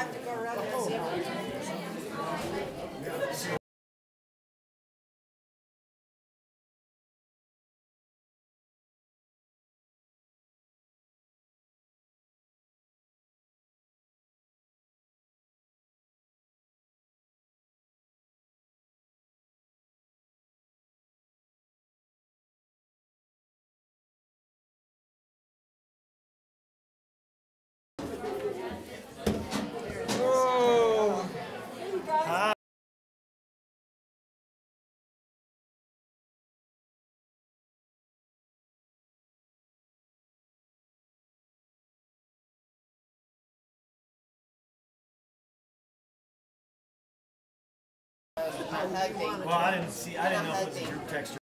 have to go around and see everything. Oh. Hi. Well, I didn't know if it was a group text.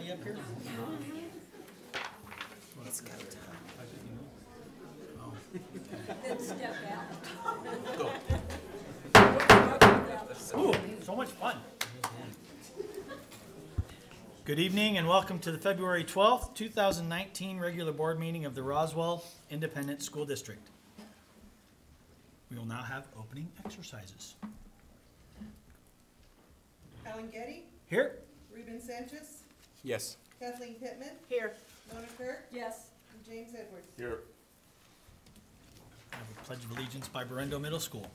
Kelly up here? Let's go. Then step out. Go. Ooh, so much fun. Good evening and welcome to the February 12th, 2019 regular board meeting of the Roswell Independent School District. We will now have opening exercises. Alan Getty, Here. Ruben Sanchez, Yes. Kathleen Pittman, Here. Mona Kirk, Yes. and James Edwards. Here. I have a Pledge of Allegiance by Berendo Middle School.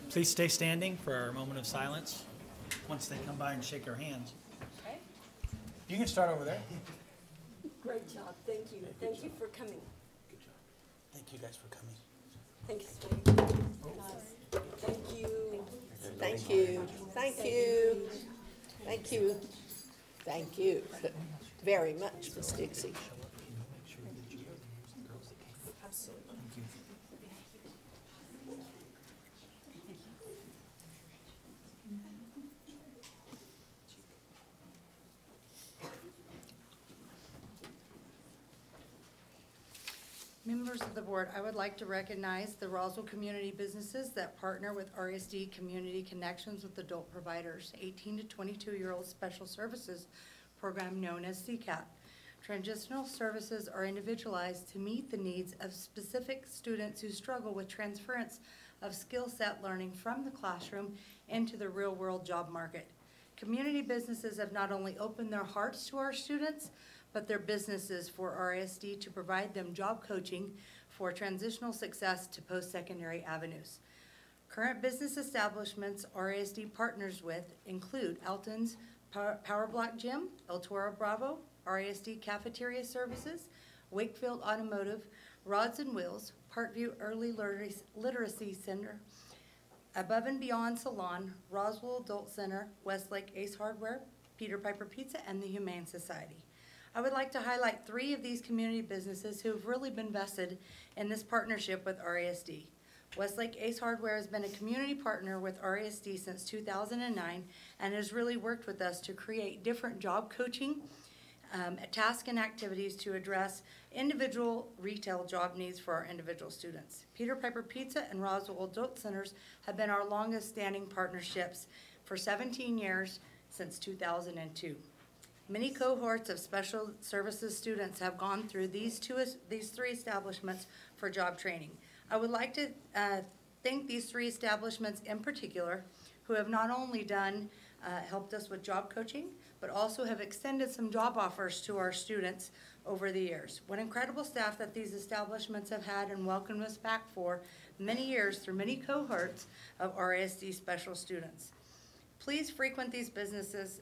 Please stay standing for our moment of silence once they come by and shake our hands. Okay. You can start over there. Great job. Thank you. Thank you for coming. Good job. Thank you guys for coming. Thank you, Steve. Thank you. Thank you. Thank you. Thank you. Thank you very much, Miss Dixie. Absolutely. Members of the board, I would like to recognize the Roswell community businesses that partner with RSD Community Connections with Adult Providers 18 to 22-year-old Special Services program known as CCAP. Transitional services are individualized to meet the needs of specific students who struggle with transference of skill set learning from the classroom into the real-world job market. Community businesses have not only opened their hearts to our students, but their businesses for RSD to provide them job coaching for transitional success to post-secondary avenues. Current business establishments RSD partners with include Alton's Power Block Gym, El Toro Bravo, RSD Cafeteria Services, Wakefield Automotive, Rods and Wheels, Parkview Early Literacy Center, Above and Beyond Salon, Roswell Adult Center, Westlake Ace Hardware, Peter Piper Pizza, and the Humane Society. I would like to highlight 3 of these community businesses who have really been vested in this partnership with RSD. Westlake Ace Hardware has been a community partner with RSD since 2009 and has really worked with us to create different job coaching tasks and activities to address individual retail job needs for our individual students. Peter Piper Pizza and Roswell Adult Centers have been our longest standing partnerships for 17 years since 2002. Many cohorts of special services students have gone through these 3 establishments for job training. I would like to thank these 3 establishments in particular who have not only helped us with job coaching, but also have extended some job offers to our students over the years. What incredible staff that these establishments have had and welcomed us back for many years through many cohorts of RSD special students. Please frequent these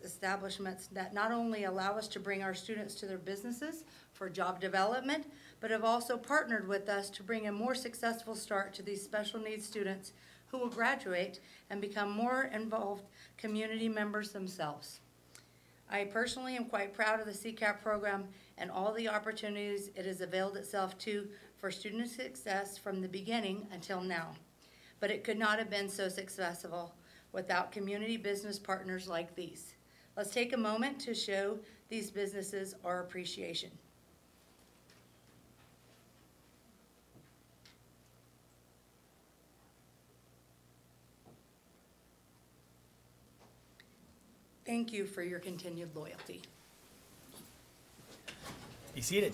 establishments that not only allow us to bring our students to their businesses for job development, but have also partnered with us to bring a more successful start to these special needs students who will graduate and become more involved community members themselves. I personally am quite proud of the CCAP program and all the opportunities it has availed itself to for student success from the beginning until now. But it could not have been so successful without community business partners like these. Let's take a moment to show these businesses our appreciation. Thank you for your continued loyalty. Be seated.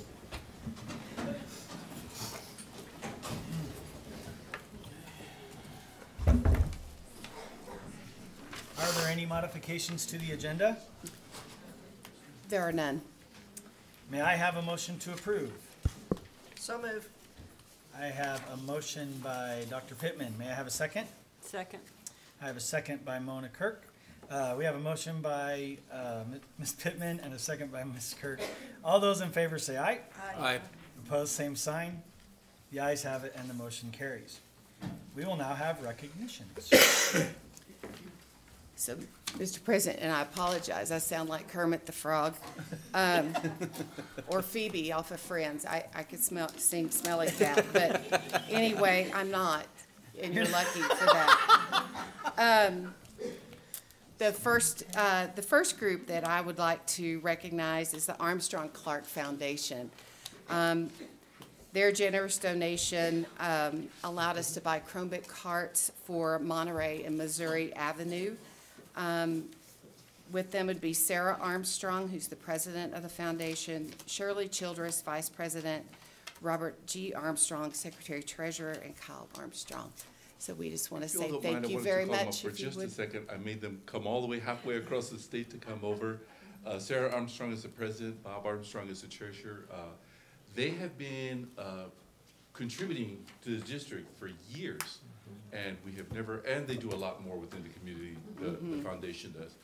Are there any modifications to the agenda? There are none. May I have a motion to approve? So move. I have a motion by Dr. Pittman. May I have a second? Second. I have a second by Mona Kirk. We have a motion by Ms. Pittman and a second by Ms. Kirk. All those in favor say aye. Aye. Opposed, same sign. The ayes have it and the motion carries. We will now have recognitions. So, Mr. President, and I apologize, I sound like Kermit the Frog, or Phoebe off of Friends. I could smell cat, but anyway, I'm not, and you're lucky for that. The first group that I would like to recognize is the Armstrong Clark Foundation. Their generous donation allowed us to buy Chromebook carts for Monterey and Missouri Avenue. With them would be Sarah Armstrong, who's the president of the foundation, Shirley Childress, vice president, Robert G. Armstrong, secretary treasurer, and Kyle Armstrong. So we just want to say thank you very much. For just a second, I made them come all the way halfway across the state to come over. Sarah Armstrong is the president, Bob Armstrong is the treasurer. They have been contributing to the district for years, and we have never, and they do a lot more within the community, the foundation does.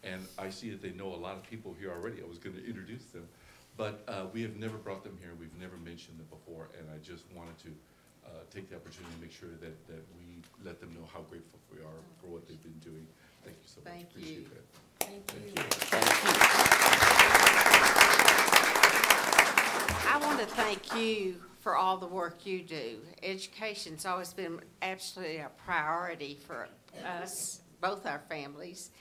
And I see that they know a lot of people here already. I was going to introduce them, but we have never brought them here. We've never mentioned them before, and I just wanted to take the opportunity to make sure that we let them know how grateful we are for what they've been doing. Thank you so much. Thank Appreciate you. that. I want to thank you for all the work you do. Education's always been absolutely a priority for us, both our families,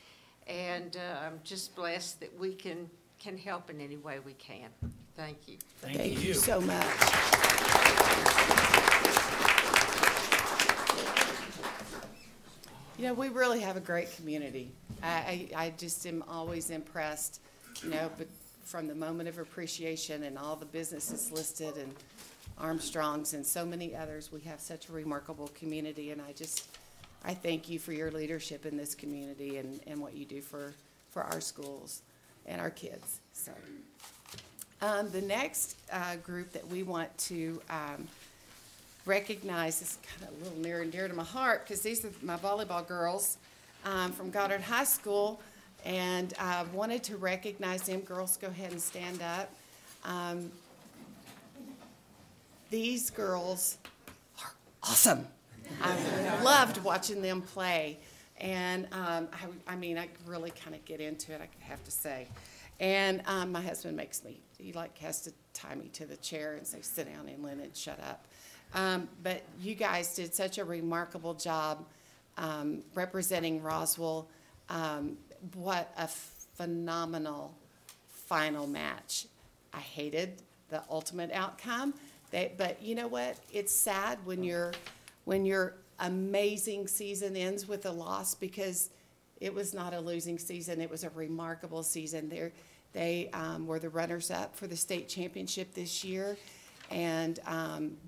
and I'm just blessed that we can help in any way we can. Thank you. Thank you so much. You know, we really have a great community. I just am always impressed, you know, but from the moment of appreciation and all the businesses listed and Armstrongs and so many others, we have such a remarkable community, and I thank you for your leadership in this community and what you do for our schools and our kids. So, the next group that we want to recognize is kind of a little near and dear to my heart, because these are my volleyball girls from Goddard High School, and I wanted to recognize them. Girls, go ahead and stand up. These girls are awesome. I loved watching them play, and I mean, I really kind of get into it, I have to say. And my husband he has to tie me to the chair and say, sit down, Inlin, and shut up. But you guys did such a remarkable job representing Roswell. What a phenomenal final match. I hated the ultimate outcome, but you know what? It's sad when your amazing season ends with a loss, because it was not a losing season. It was a remarkable season. They were the runners-up for the state championship this year, and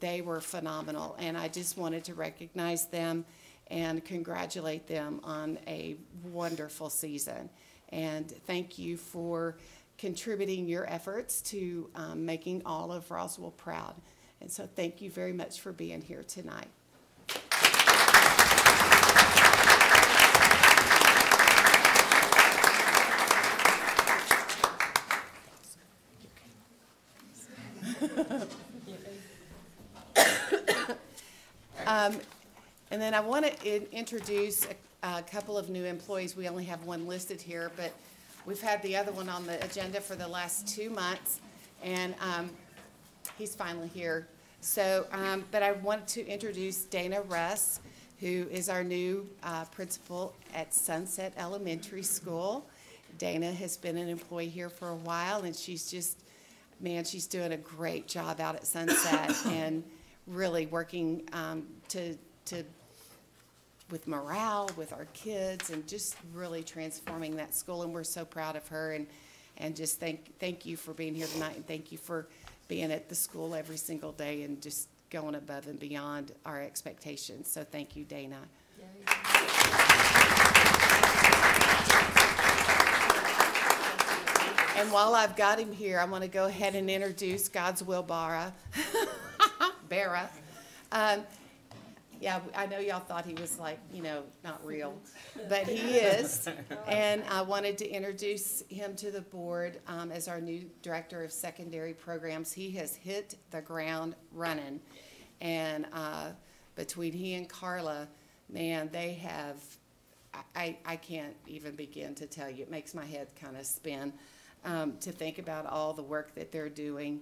they were phenomenal. And I just wanted to recognize them and congratulate them on a wonderful season. And thank you for contributing your efforts to making all of Roswell proud. And so thank you very much for being here tonight. And then I want to introduce a couple of new employees. We only have one listed here, but we've had the other one on the agenda for the last 2 months, and he's finally here. So, but I wanted to introduce Dana Russ, who is our new principal at Sunset Elementary School. Dana has been an employee here for a while, and she's just, man, she's doing a great job out at Sunset and really working with morale with our kids, and just really transforming that school, and we're so proud of her. And just thank you for being here tonight, and thank you for being at the school every single day and just going above and beyond our expectations. So thank you, Dana. And while I've got him here, I want to go ahead and introduce God's Will Barra. Barra. Yeah, I know y'all thought he was like, not real, but he is. And I wanted to introduce him to the board as our new Director of Secondary Programs. He has hit the ground running. And between he and Carla, man, they have, I can't even begin to tell you. It makes my head kind of spin to think about all the work that they're doing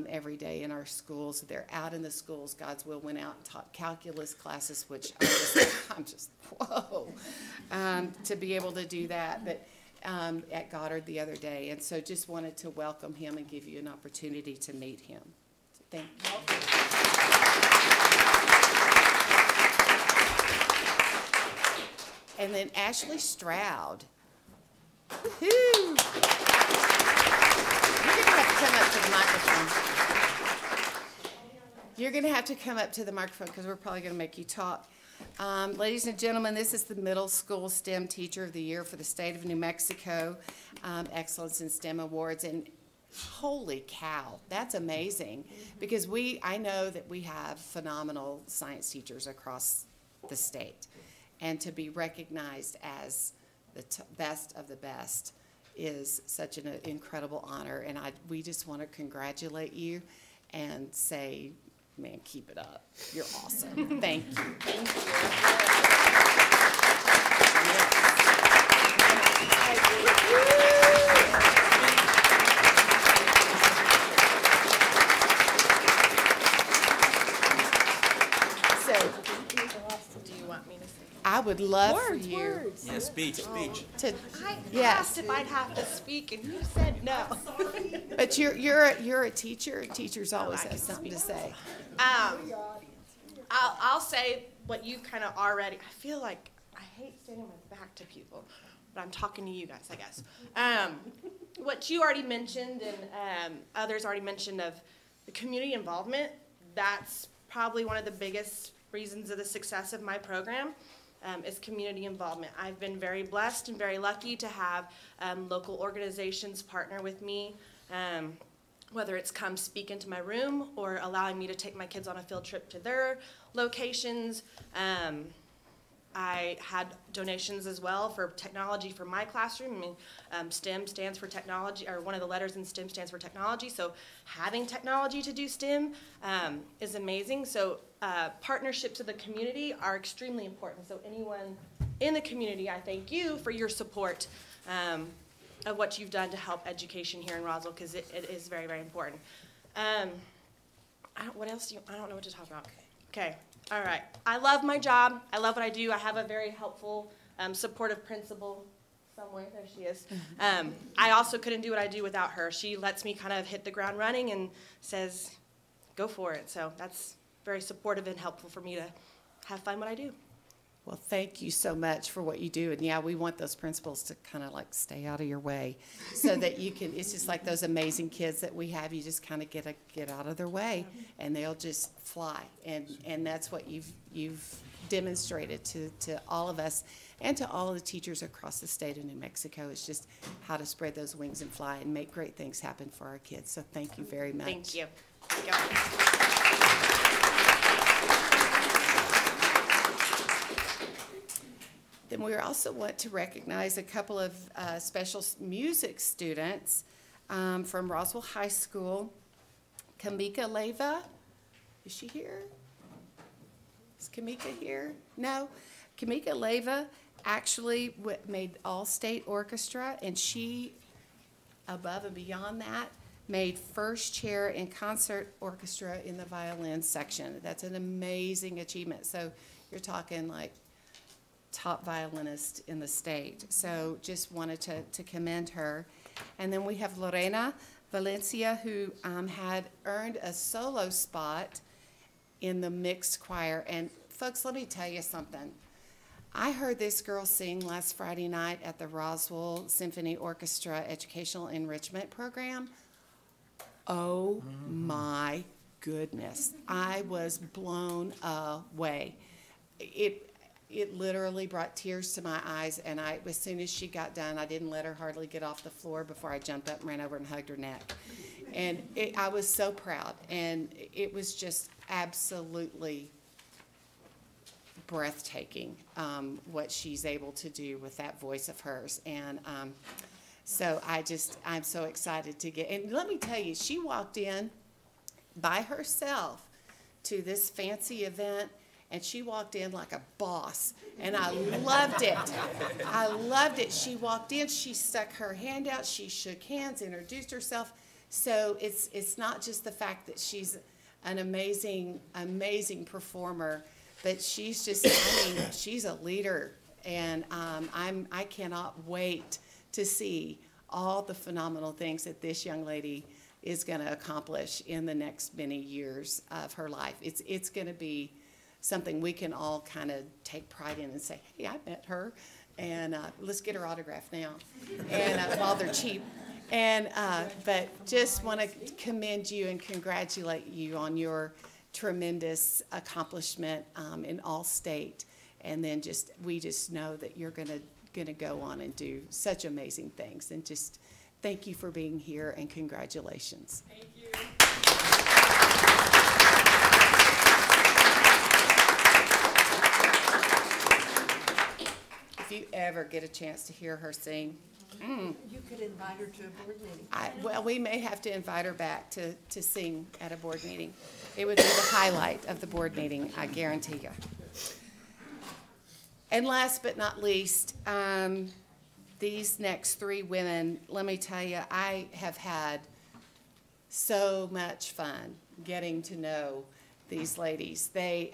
every day in our schools. They're out in the schools. God's Will went out and taught calculus classes, which I'm just whoa, to be able to do that. But at Goddard the other day, and so just wanted to welcome him and give you an opportunity to meet him. So thank you. And then Ashley Stroud. Woo-hoo. Come up to the microphone. You're going to have to come up to the microphone because we're probably going to make you talk. Ladies and gentlemen, this is the Middle School STEM Teacher of the Year for the state of New Mexico, Excellence in STEM Awards. And holy cow, that's amazing because I know that we have phenomenal science teachers across the state. And to be recognized as the best of the best is such an incredible honor, and we just want to congratulate you and say, man, keep it up. You're awesome. Thank you. Thank you. So, do you want me to say? I would love for you Yeah, speech. to. I Yes. asked if I'd have to speak, and you said no. But you're a teacher. Teachers always have something to say. I'll say what you kind of already. I feel like I hate standing my back to people, but I'm talking to you guys, I guess. What you already mentioned and others already mentioned of the community involvement. That's probably one of the biggest reasons of the success of my program. Is community involvement. I've been very blessed and very lucky to have local organizations partner with me, whether it's come speak into my room or allowing me to take my kids on a field trip to their locations. I had donations as well for technology for my classroom. I mean, STEM stands for technology, or one of the letters in STEM stands for technology, so having technology to do STEM is amazing. So partnerships of the community are extremely important. So anyone in the community, I thank you for your support of what you've done to help education here in Roswell, because it is very, very important. What else I don't know what to talk about. Okay. All right. I love my job. I love what I do. I have a very helpful, supportive principal somewhere. There she is. I also couldn't do what I do without her. She lets me kind of hit the ground running and says, go for it. So that's very supportive and helpful for me to have fun what I do. Well, thank you so much for what you do. And yeah, we want those principals to kind of like stay out of your way so that you can, it's just like those amazing kids that we have, you just kind of get out of their way and they'll just fly. And that's what you've demonstrated to all of us and to all of the teachers across the state of New Mexico. It's just how to spread those wings and fly and make great things happen for our kids. So thank you very much. Thank you. Thank you. Then we also want to recognize a couple of special music students from Roswell High School. Kamika Leva, is she here? Is Kamika here? No. Kamika Leva actually made all-state orchestra, and she, above and beyond that, made first chair in concert orchestra in the violin section. That's an amazing achievement. So you're talking like top violinist in the state. So just wanted to commend her. And then we have Lorena Valencia, who had earned a solo spot in the mixed choir. And folks, let me tell you something. I heard this girl sing last Friday night at the Roswell Symphony Orchestra Educational Enrichment Program. Oh my goodness. I was blown away. It literally brought tears to my eyes, and as soon as she got done, I didn't let her hardly get off the floor before I jumped up and ran over and hugged her neck. And I was so proud, and it was just absolutely breathtaking what she's able to do with that voice of hers. And so I'm so excited to get, and let me tell you, she walked in by herself to this fancy event, and she walked in like a boss, and I loved it. I loved it. She walked in, she stuck her hand out, she shook hands, introduced herself. So it's not just the fact that she's an amazing, amazing performer, but she's just, I mean, she's a leader, and I cannot wait to see all the phenomenal things that this young lady is going to accomplish in the next many years of her life. It's going to be something we can all kind of take pride in and say, hey, I met her, and let's get her autograph now, and while they're cheap. And but just want to commend you and congratulate you on your tremendous accomplishment in All-State, and then we just know that you're gonna go on and do such amazing things, and just thank you for being here, and congratulations. Thank you. If you ever get a chance to hear her sing, You could invite her to a board meeting. well, we may have to invite her back to sing at a board meeting. It would be the highlight of the board meeting, I guarantee you. And last but not least, these next three women, let me tell you, I have had so much fun getting to know these ladies. They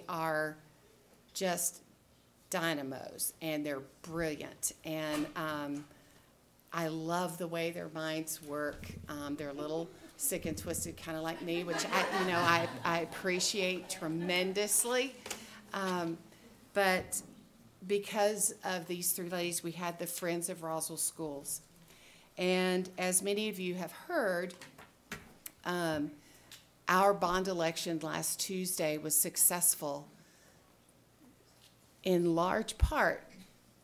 are just dynamos, and they're brilliant, and I love the way their minds work. They're a little sick and twisted, kind of like me, which I appreciate tremendously. But because of these three ladies, we had the Friends of Roswell Schools, and as many of you have heard, our bond election last Tuesday was successful in large part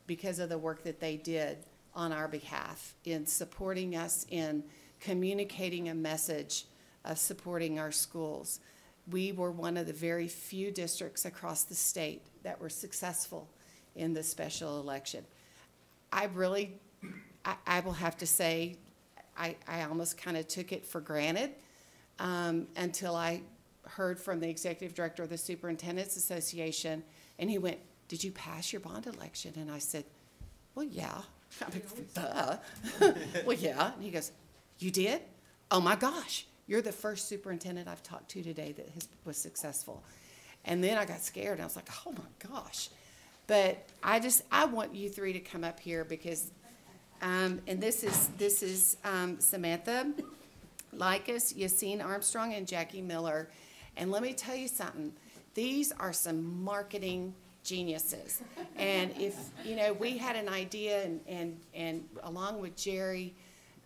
because of the work that they did on our behalf in supporting us, in communicating a message of supporting our schools. We were one of the very few districts across the state that were successful in the special election. I will have to say, I almost kind of took it for granted until I heard from the executive director of the Superintendent's Association, and he went, "Did you pass your bond election?" And I said, "Well, yeah." I mean, duh. Well, yeah. And he goes, "You did? Oh my gosh, you're the first superintendent I've talked to today that was successful." And then I got scared, and I was like, "Oh my gosh." But I want you three to come up here because, and this is Samantha Likas, Yassine Armstrong, and Jackie Miller. And let me tell you something. These are some marketing geniuses. And if, we had an idea, and along with Jerry,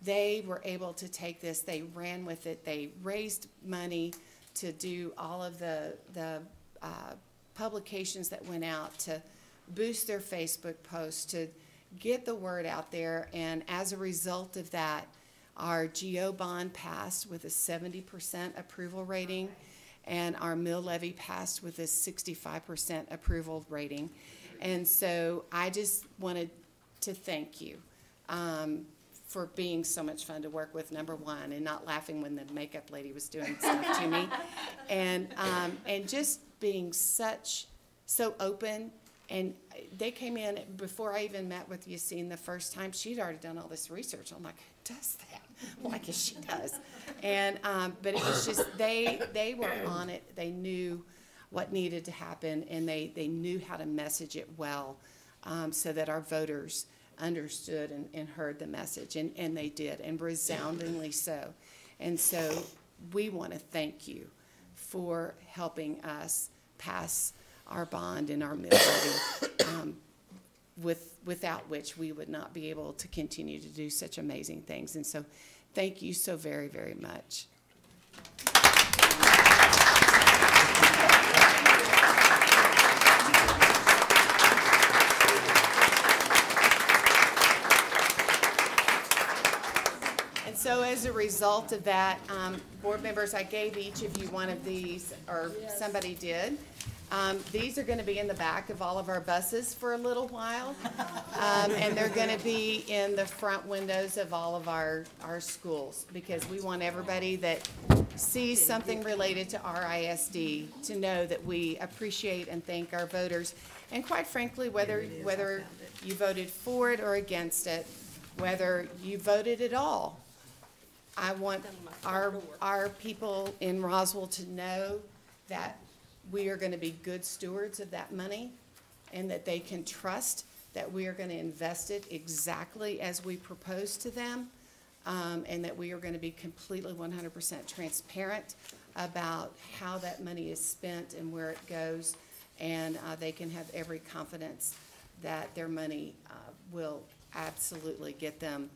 they were able to take this, they ran with it, they raised money to do all of the publications that went out, to boost their Facebook posts, to get the word out there. And as a result of that, our GO bond passed with a 70% approval rating, and our mill levy passed with a 65% approval rating. And so I just wanted to thank you for being so much fun to work with, number one, and not laughing when the makeup lady was doing stuff to me, and just being so open. And they came in before I even met with Yassine the first time. She'd already done all this research. I'm like, who does that? Well, I guess she does. And but it was just they were on it. They knew what needed to happen, and they knew how to message it well, so that our voters understood and heard the message, and they did, and resoundingly so. And so we want to thank you for helping us pass our bond and our military, without which we would not be able to continue to do such amazing things. And so thank you so very, very much. And so as a result of that, board members, I gave each of you one of these, or somebody did. These are going to be in the back of all of our buses for a little while, and they're going to be in the front windows of all of our schools, because we want everybody that sees something related to our ISD to know that we appreciate and thank our voters. And quite frankly, whether you voted for it or against it, whether you voted at all, I want our people in Roswell to know that we are going to be good stewards of that money, and that they can trust that we are going to invest it exactly as we propose to them, and that we are going to be completely 100% transparent about how that money is spent and where it goes, and they can have every confidence that their money will absolutely get them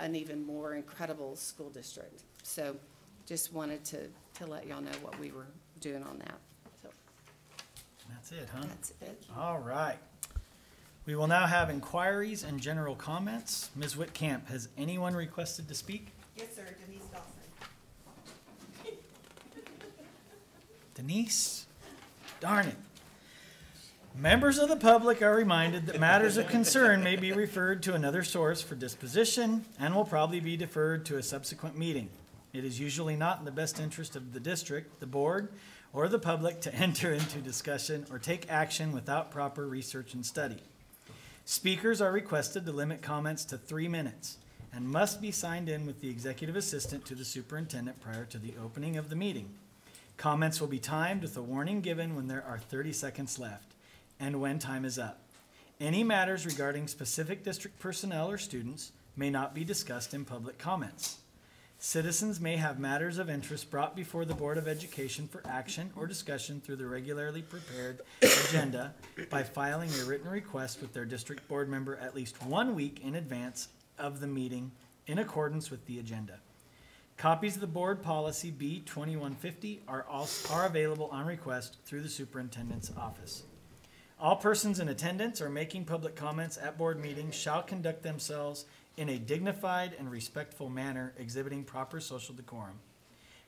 an even more incredible school district. So just wanted to let y'all know what we were doing on that. So That's it, huh? that's it. All right. We will now have inquiries and general comments. Ms. Whitcamp, has anyone requested to speak? Yes, sir, Denise Dawson. Denise? Darn it. Members of the public are reminded that matters of concern may be referred to another source for disposition and will probably be deferred to a subsequent meeting. It is usually not in the best interest of the district, the board, or the public to enter into discussion or take action without proper research and study. Speakers are requested to limit comments to 3 minutes and must be signed in with the executive assistant to the superintendent prior to the opening of the meeting. Comments will be timed with a warning given when there are 30 seconds left and when time is up. Any matters regarding specific district personnel or students may not be discussed in public comments. Citizens may have matters of interest brought before the Board of Education for action or discussion through the regularly prepared agenda by filing a written request with their district board member at least 1 week in advance of the meeting in accordance with the agenda. Copies of the board policy B2150 are available on request through the superintendent's office. All persons in attendance or making public comments at board meetings shall conduct themselves in a dignified and respectful manner, exhibiting proper social decorum.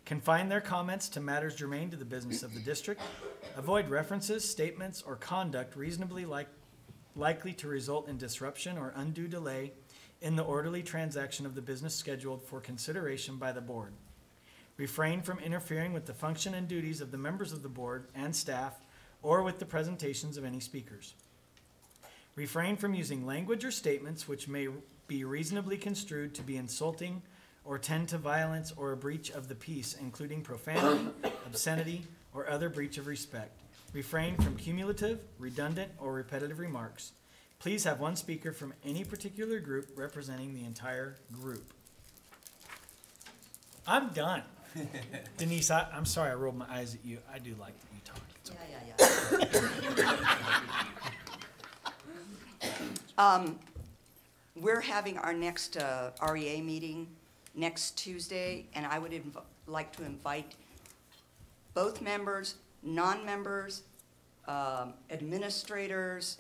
Confine their comments to matters germane to the business of the district. Avoid references, statements, or conduct reasonably likely to result in disruption or undue delay in the orderly transaction of the business scheduled for consideration by the board. Refrain from interfering with the function and duties of the members of the board and staff or with the presentations of any speakers. Refrain from using language or statements which may be reasonably construed to be insulting or tend to violence or a breach of the peace, including profanity, obscenity, or other breach of respect. Refrain from cumulative, redundant, or repetitive remarks. Please have one speaker from any particular group representing the entire group. I'm done. Denise, I'm sorry I rolled my eyes at you. I do like that you talk. It's okay. We're having our next REA meeting next Tuesday, and I would like to invite both members, non-members, administrators,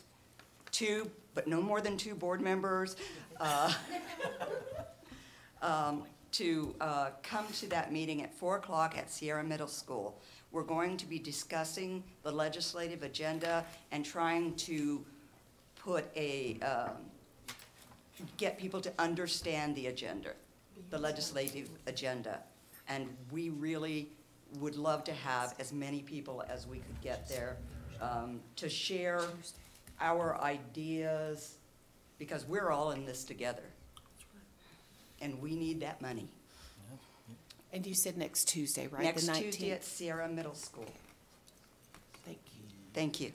but no more than 2 board members, to come to that meeting at 4 o'clock at Sierra Middle School. We're going to be discussing the legislative agenda and trying to put get people to understand the agenda, the legislative agenda. And we really would love to have as many people as we could get there to share our ideas, because we're all in this together. And we need that money. And you said next Tuesday, right? Next The 19th? Tuesday at Sierra Middle School. Thank you. Thank you.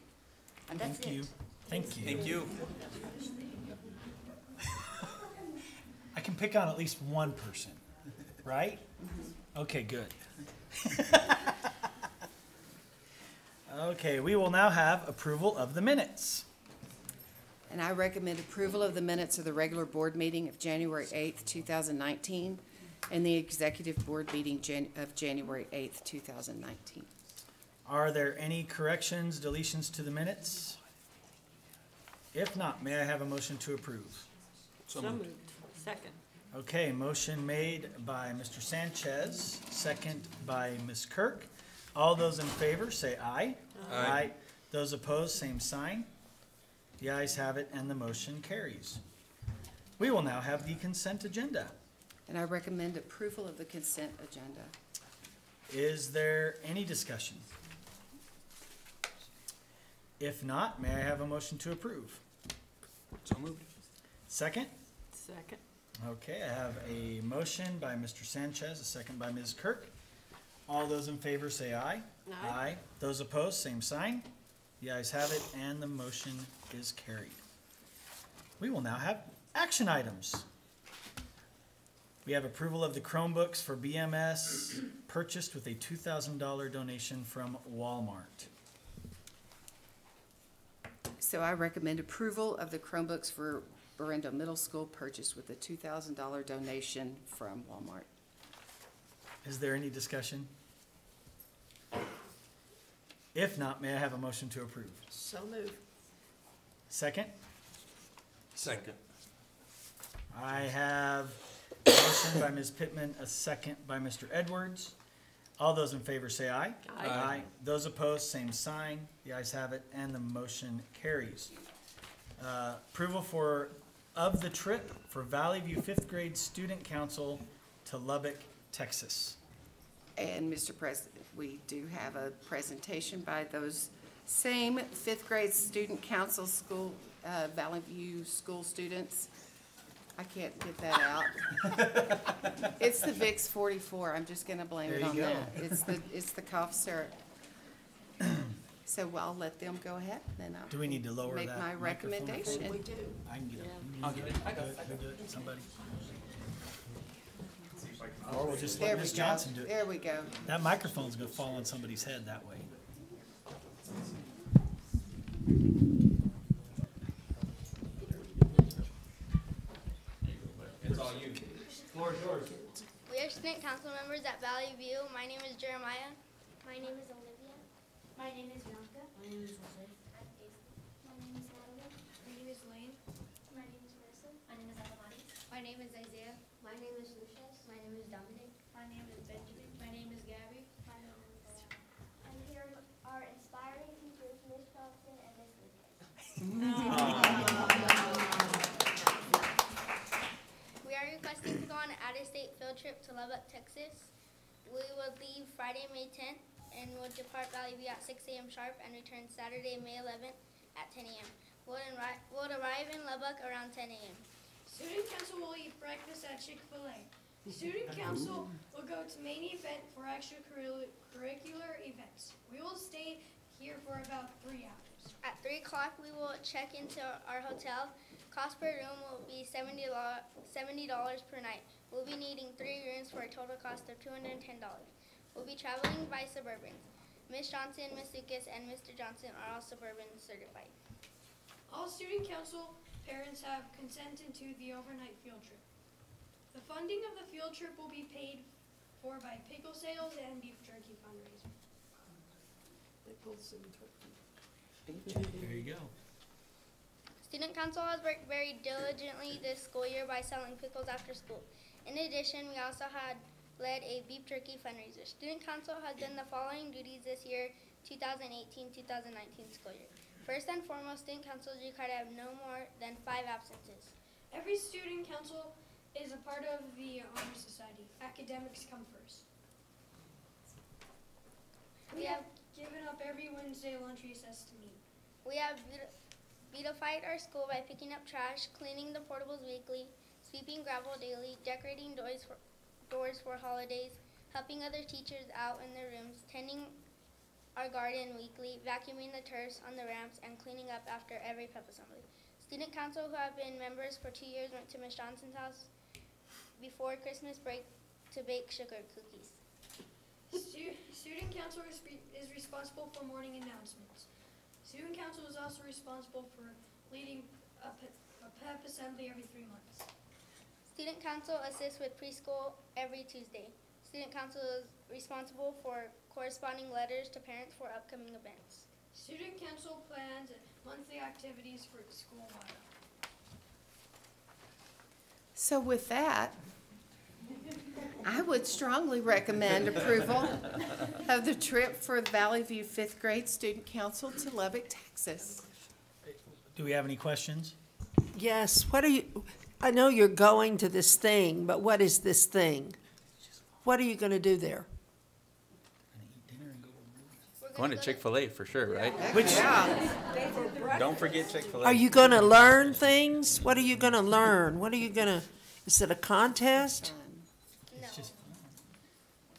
And that's Thank you. it. Thank you. Thank you. I can pick on at least one person, right? Okay, good. Okay, we will now have approval of the minutes. And I recommend approval of the minutes of the regular board meeting of January 8th, 2019, and the executive board meeting of January 8th, 2019. Are there any corrections, deletions to the minutes? If not, may I have a motion to approve? So moved. Second. Okay, motion made by Mr. Sanchez, second by Ms. Kirk. All those in favor, say aye. Aye. Those opposed, same sign. The ayes have it, and the motion carries. We will now have the consent agenda. And I recommend approval of the consent agenda. Is there any discussion? If not, may I have a motion to approve? So moved. Second? Second. Okay, I have a motion by Mr. Sanchez, a second by Ms. Kirk. All those in favor say aye. Aye. Those opposed, same sign. The ayes have it, and the motion is carried. We will now have action items. We have approval of the Chromebooks for BMS purchased with a $2,000 donation from Walmart. So I recommend approval of the Chromebooks for Berendo Middle School purchased with a $2,000 donation from Walmart. Is there any discussion? If not, may I have a motion to approve? So moved. Second? Second. I have a motion by Ms. Pittman, a second by Mr. Edwards. All those in favor say aye. Aye. Those opposed, same sign. The ayes have it, and the motion carries. Approval of the trip for Valley View fifth grade student council to Lubbock, Texas. And Mr. President, we do have a presentation by those same fifth grade student council school, Valley View school students. I can't get that out. It's the VIX 44. I'm just gonna blame There it you on go. that. It's the cough syrup. So I'll let them go ahead, then Do we need to lower make that my microphone? recommendation. We do. I can get it. I'll get it. I got it. Who do it? Somebody? Or we'll just There let we Ms. go. Johnson do it. There we go. That microphone's gonna fall on somebody's head that way. It's all you. Floor is yours. We are student council members at Valley View. My name is Jeremiah. My name is Olivia. My name is Bianca. My name is Jose. I'm Daisy. My name is Natalie. My name is Lane. My name is Marissa. My name is Adamaris. My name is Isaiah. My name is Lucius. My name is Dominic. My name is Benjamin. My name is Gabby. My name is Diana. And here are inspiring teachers, Miss Johnson and Miss Lucas. We are requesting to go on an out-of-state field trip to Lubbock, Texas. We will leave Friday, May 10th, and will depart Valley View at 6 a.m. sharp and return Saturday, May 11th at 10 a.m. We'll arrive in Lubbock around 10 a.m. Student council will eat breakfast at Chick-fil-A. Student council will go to main event for extracurricular events. We will stay here for about 3 hours. At 3 o'clock, we will check into our hotel. Cost per room will be $70 per night. We'll be needing 3 rooms for a total cost of $210. We'll be traveling by Suburban. Ms. Johnson, Ms. Lucas, and Mr. Johnson are all Suburban certified. All student council parents have consented to the overnight field trip. The funding of the field trip will be paid for by pickle sales and beef jerky fundraiser. There you go. Student council has worked very diligently this school year by selling pickles after school. In addition, we also had led a beef jerky fundraiser. Student council has done the following duties this year, 2018-2019 school year. First and foremost, student council is required to have no more than 5 absences. Every student council is a part of the Honor Society. Academics come first. We have given up every Wednesday lunch recess to meet. We have beautified our school by picking up trash, cleaning the portables weekly, sweeping gravel daily, decorating doors for holidays, helping other teachers out in their rooms, tending our garden weekly, vacuuming the turfs on the ramps, and cleaning up after every pep assembly. Student council who have been members for 2 years went to Ms. Johnson's house before Christmas break to bake sugar cookies. Student council is responsible for morning announcements. Student council is also responsible for leading a PEP assembly every 3 months. Student council assists with preschool every Tuesday. Student council is responsible for corresponding letters to parents for upcoming events. Student council plans monthly activities for school-wide. So with that, I would strongly recommend approval of the trip for the Valley View 5th grade student council to Lubbock, Texas. Do we have any questions? Yes, what are you, I know you're going to this thing, but what is this thing? What are you gonna do there? Going to Chick-fil-A for sure, right? Which, Don't forget Chick-fil-A. Are you gonna learn things? What are you gonna learn? What are you gonna, is it a contest? No.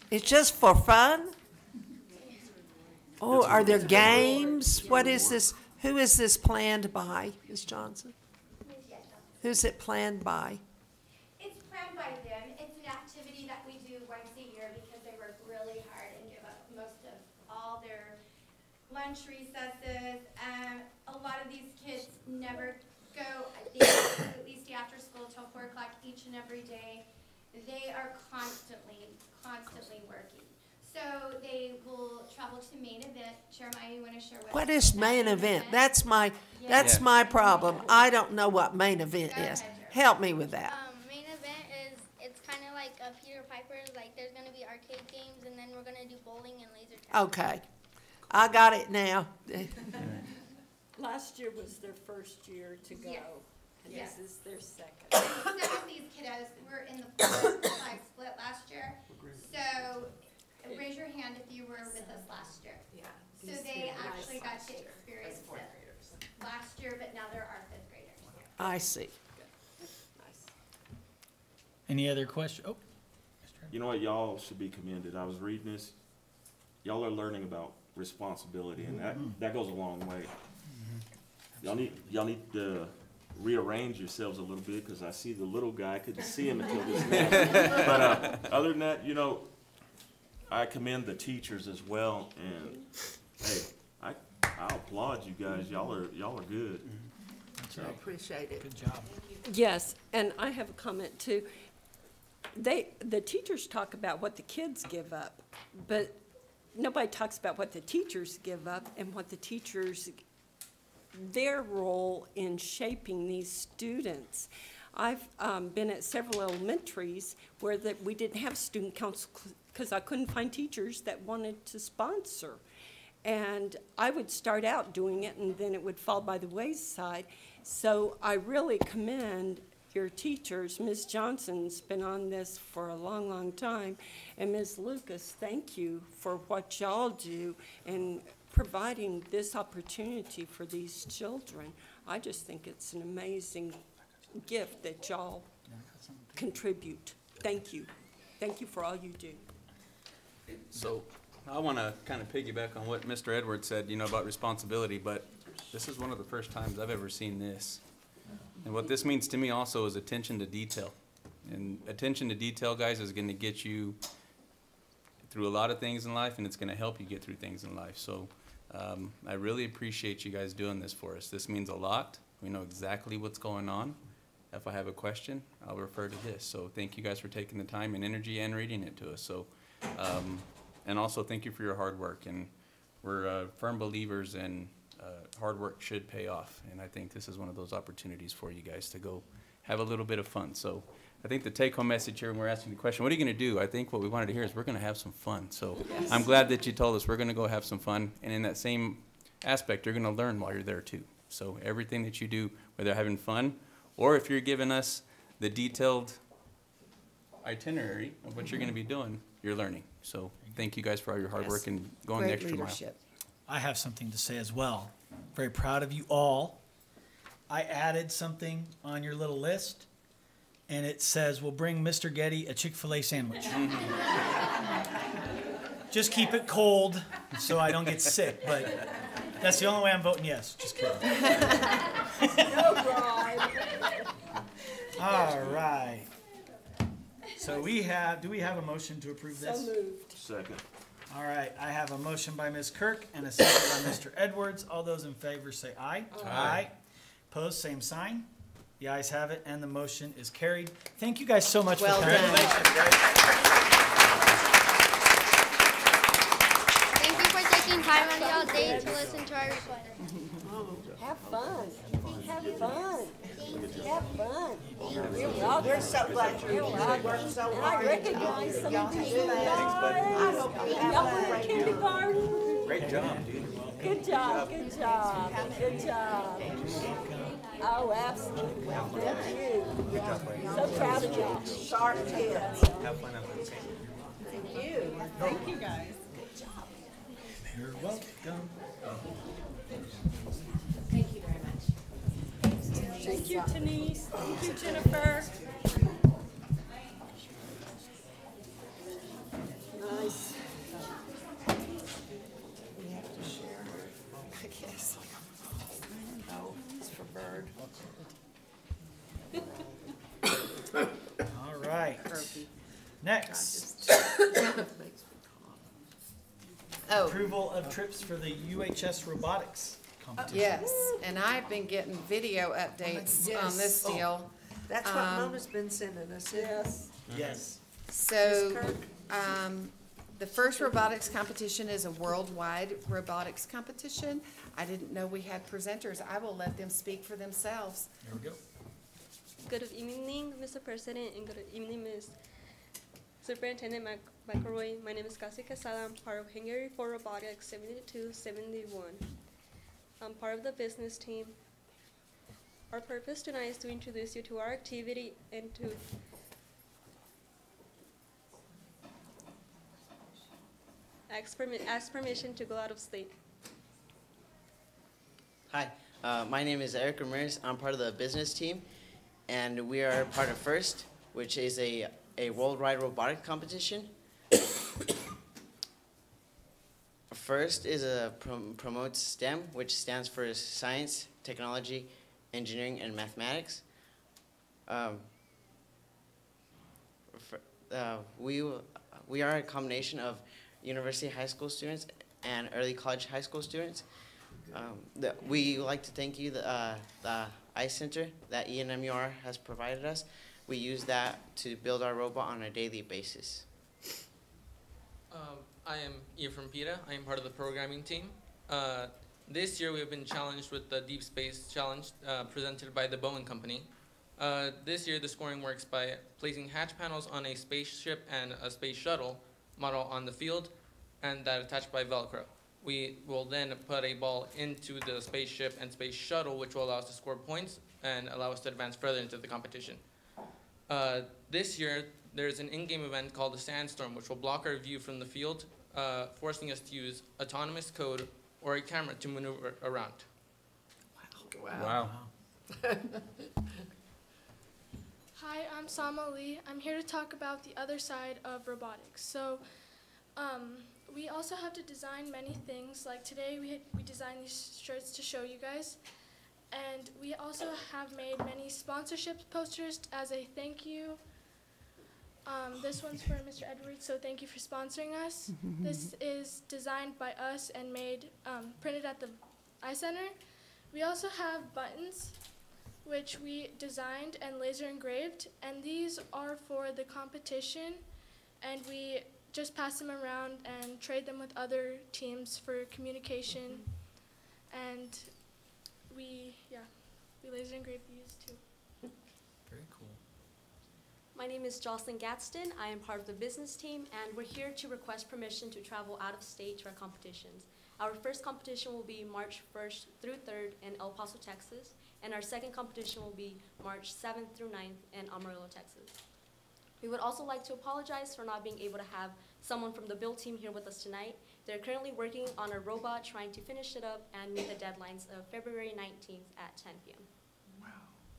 It's just for fun? Oh, are there games? What is this, who is this planned by, Ms. Johnson? Who's it planned by? It's planned by them. It's an activity that we do once a year because they work really hard and give up most of all their lunch recesses. A lot of these kids never go at least after school till 4 o'clock each and every day. They are constantly working. So they will travel to main event. Jeremiah, you want to share What is main event? That's my problem. I don't know what main event is. Help me with that. Main event is, it's kind of like a Peter Piper's, like there's going to be arcade games and then we're going to do bowling and laser tag. Okay, I got it now. Last year was their first year to go, Yes. and Yes. this is their second. Some of these kiddos were in the 4-5 split last year. So raise your hand if you were with us last year. Yeah. So they actually got to experience it last year, but now there are 5th graders. I see. any other question? Oh, You know what, y'all should be commended. I was reading this. Y'all are learning about responsibility, and that goes a long way. Y'all need to rearrange yourselves a little bit, because I see the little guy. I couldn't see him until this morning. But other than that, you know, I commend the teachers as well. And hey, I applaud you guys. Y'all are good. I appreciate it. good job. Yes, and I have a comment too. The teachers talk about what the kids give up, but nobody talks about what the teachers give up and what the teachers, their role in shaping these students. I've been at several elementaries where we didn't have student council because I couldn't find teachers that wanted to sponsor. And I would start out doing it, and then it would fall by the wayside. So I really commend your teachers. Ms. Johnson's been on this for a long, long time. And Ms. Lucas, thank you for what y'all do in providing this opportunity for these children. I just think it's an amazing gift that y'all contribute. Thank you. Thank you for all you do. So I want to kind of piggyback on what Mr. Edwards said, you know, about responsibility, but this is one of the first times I've ever seen this. And what this means to me also is attention to detail. And attention to detail, guys, is going to get you through a lot of things in life, and it's going to help you get through things in life. So I really appreciate you guys doing this for us. This means a lot. We know exactly what's going on. If I have a question, I'll refer to this. So thank you guys for taking the time and energy and reading it to us. So, and also thank you for your hard work. And we're firm believers in hard work should pay off. And I think this is one of those opportunities for you guys to go have a little bit of fun. So I think the take-home message here when we're asking the question, what are you going to do? I think what we wanted to hear is we're going to have some fun. So yes. I'm glad that you told us we're going to go have some fun. And in that same aspect, you're going to learn while you're there too. So everything that you do, whether having fun or if you're giving us the detailed itinerary of what you're going to be doing, you're learning. So thank you guys for all your hard work and going Great the extra leadership. I have something to say as well. Very proud of you all. I added something on your little list, and it says, we'll bring Mr. Getty a Chick-fil-A sandwich. Just keep it cold so I don't get sick, but that's the only way I'm voting yes. Just kidding. No bribe. All right. So do we have a motion to approve this? So moved. Second. All right, I have a motion by Ms. Kirk and a second by Mr. Edwards. All those in favor say aye. Aye. Opposed, same sign. The ayes have it, and the motion is carried. Thank you guys so much for coming. Thank you for taking time out of your day to listen to our request. Have fun. Have fun. Have fun. We're so glad you're here. We worked so And I hard. recognize some of these Thanks, guys. I hope you have Y'all a were in great kindergarten. Great job, dude. Good job, good job, good job. Oh, absolutely. Thank you. So proud of y'all. Sharp kids. Have fun out there. Thank you. Thank you, guys. You're welcome. Thank you very much. Thank you, Denise. Thank you, Jennifer. Nice. We have to share, I guess. No, it's for Bird. All right. Next, approval of trips for the UHS robotics competition. Yes, and I've been getting video updates on this deal. That's what Mama's been sending us. Yes. Yes. So, the first robotics competition is a worldwide robotics competition. I didn't know we had presenters. I will let them speak for themselves. There we go. Good evening, Mr. President, and good evening, Ms. Superintendent McElroy. My name is Cassie Casada. I'm part of Hungary for Robotics 7271. I'm part of the business team. Our purpose tonight is to introduce you to our activity and to ask permission to go out of state. Hi, my name is Eric Ramirez. I'm part of the business team, and we are part of FIRST, which is a worldwide robotic competition. FIRST is promotes STEM, which stands for science, technology, engineering, and mathematics. We are a combination of university high school students and early college high school students. We like to thank you, the ICE Center that ENMUR has provided us. We use that to build our robot on a daily basis. I am Ephraim Pita. I am part of the programming team. This year we have been challenged with the Deep Space Challenge presented by the Boeing Company. This year the scoring works by placing hatch panels on a spaceship and a space shuttle model on the field, and that attached by Velcro. We will then put a ball into the spaceship and space shuttle, which will allow us to score points and allow us to advance further into the competition. This year, there's an in-game event called the Sandstorm, which will block our view from the field, forcing us to use autonomous code or a camera to maneuver around. Wow. Hi, I'm Sama Lee. I'm here to talk about the other side of robotics. So, we also have to design many things. Like today, we designed these shirts to show you guys. And we also have made many sponsorship posters as a thank you. This one's for Mr. Edwards, so thank you for sponsoring us. This is designed by us and made, printed at the ICE Center. We also have buttons, which we designed and laser engraved, and these are for the competition, and we just pass them around and trade them with other teams for communication, and we laser engrave these too. Very cool. My name is Jocelyn Gadsden. I am part of the business team, and we're here to request permission to travel out of state to our competitions. Our first competition will be March 1st through 3rd in El Paso, Texas, and our second competition will be March 7th through 9th in Amarillo, Texas. We would also like to apologize for not being able to have someone from the build team here with us tonight. They're currently working on a robot, trying to finish it up and meet the deadlines of February 19th at 10 p.m. Wow.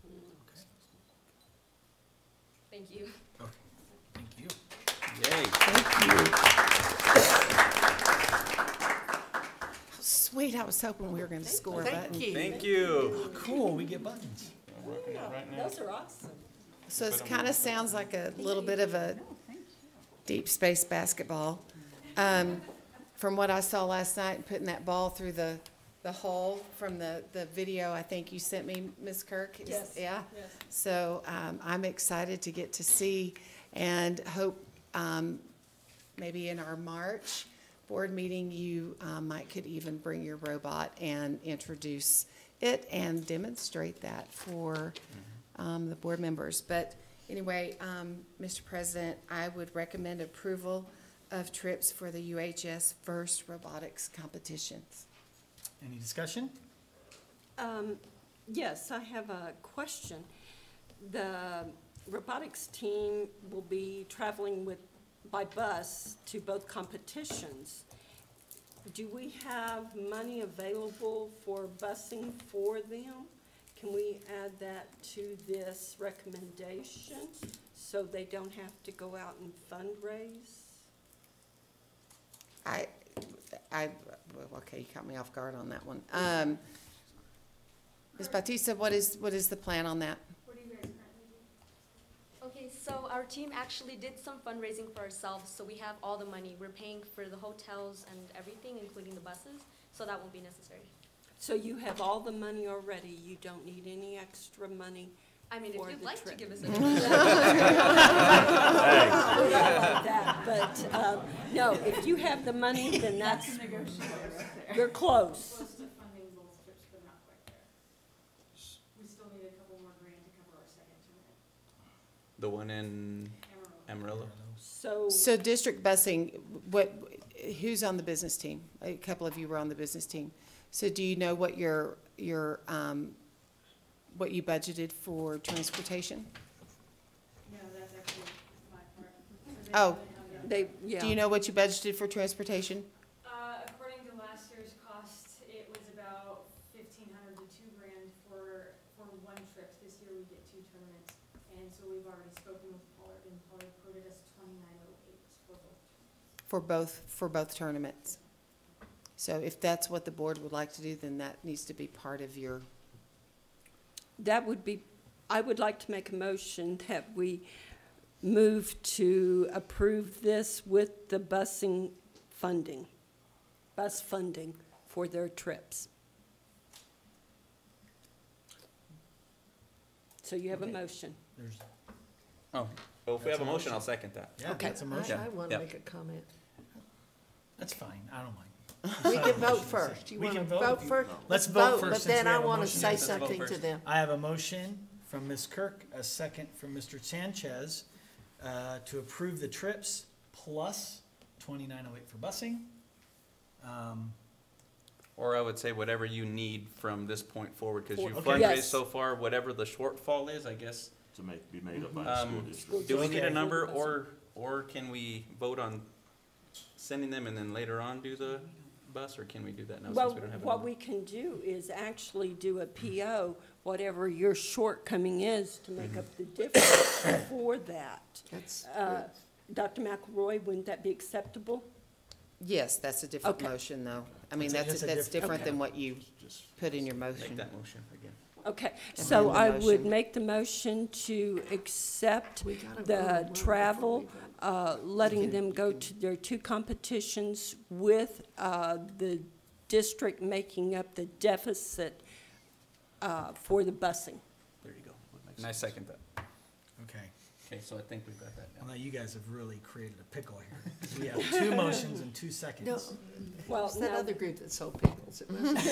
Okay. Thank you. Okay. Thank you. Yay. Sweet, I was hoping we were going to score a button. Thank you. Oh, cool, we get buttons. I'm working it right now. Those are awesome. So it kind of sounds like a little bit of a deep space basketball. from what I saw last night, and putting that ball through the hole from the video I think you sent me, Ms. Kirk. Yes. Yeah? Yes. So I'm excited to get to see and hope maybe in our March board meeting, you could even bring your robot and introduce it and demonstrate that for the board members. But anyway, Mr. President, I would recommend approval of trips for the UHS first robotics competitions. Any discussion? Yes, I have a question. The robotics team will be traveling by bus to both competitions. Do we have money available for busing for them? Can we add that to this recommendation so they don't have to go out and fundraise? Okay, you caught me off guard on that one. Ms. Batista, what is the plan on that? Okay, so our team actually did some fundraising for ourselves, so we have all the money. We're paying for the hotels and everything, including the buses, so that won't be necessary. So you have all the money already, you don't need any extra money? I mean, if for you'd the like to trip. give us a But, no, if you have the money, then that's, you're close. The one in Amarillo? So district busing, who's on the business team? A couple of you were on the business team. So do you know what what you budgeted for transportation? No, that's actually my part. Do you know what you budgeted for transportation? According to last year's cost, it was about $1,500 to $2,000 for one trip. This year we get 2 tournaments, and so we've already spoken with Pollard, and Pollard quoted us $2,908 For both tournaments. So if that's what the board would like to do, then that needs to be part of your. That would be, I would like to make a motion that we move to approve this with the busing funding, bus funding for their trips. So you have a motion. Oh, well, if we have a motion, I'll second that. Yeah, that's a motion. I want to make a comment. That's fine, I don't mind. We can vote first. You We want to can vote vote if you- first? Let's vote But first, since then we I have a want to motion. say Yes, let's vote something to first. them. I have a motion from Ms. Kirk, a second from Mr. Sanchez, to approve the trips plus $2,908 for busing. Or I would say whatever you need from this point forward, because you've Okay. fundraised Yes. so far, whatever the shortfall is, I guess. To be made up by the school district. Do we need Okay. a number, or can we vote on sending them and then later on do the bus, or can we do that now Well, since we don't have a what number? we can do is actually do a PO, whatever your shortcoming is, to make up the difference for that. That's Dr. McElroy, wouldn't that be acceptable? Yes, that's a different Okay. motion, though. I mean, That's a that's different okay. than what you put in your Make motion. that motion again. Okay, Amend so the I would motion. make the motion to accept We gotta vote on the one before travel, we vote. letting them go to their 2 competitions with the district making up the deficit for the busing. There you go. And I second that. Okay. Okay, so I think we've got that Well, down. now you guys have really created a pickle here. 'Cause we have 2 motions in 2 seconds. No, Well, it's that no. other group that sold pickles. It must be.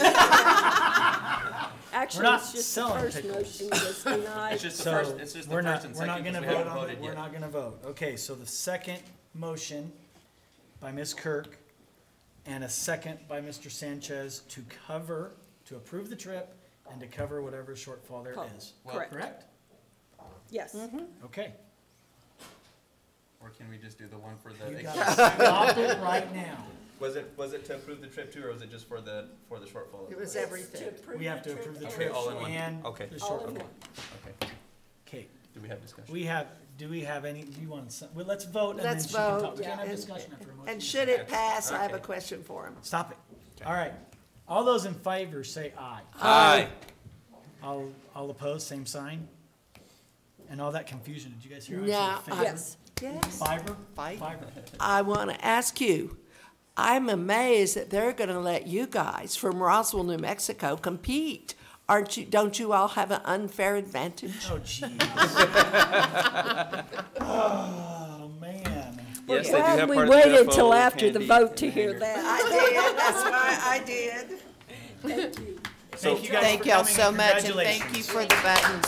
Actually, not it's just the selling first pickles. motion was denied. It's just the So first, it's just the we're first not, and we're not second, gonna because we vote haven't on it, voted we're yet. not gonna vote. Okay, so the second motion by Ms. Kirk and a second by Mr. Sanchez to approve the trip and to cover whatever shortfall there is. Correct. Correct? Yes. Okay. Or can we just do the one for the? You gotta stop it right now. Was it to approve the trip too, or was it just for the shortfall? It was To everything. approve We have to the approve the trip trip all in one. and Okay. the All in shortfall. one. Okay. Okay, Do we have discussion? do we have any, do you want some, well, let's vote and then Let's she can talk. vote, We can't have and- discussion after a motion. And should it pass, I have a Okay. question for him. Stop it. All right. All those in favor say aye. Aye. All opposed, same sign? And all that confusion, did you guys hear? I said Now, favor? Yes. Yes. Fiver? Five. Fiver. I want to ask you, I'm amazed that they're gonna let you guys from Roswell, New Mexico compete. Don't you all have an unfair advantage? Oh, geez. Oh, man. We're Yes, they do glad have we part of the waited UFO till after the candy vote to and hear hanger. that. I did, that's why I did. Thank you. Thank you guys Thank for y'all coming, so and much, and thank you congratulations. for the buttons.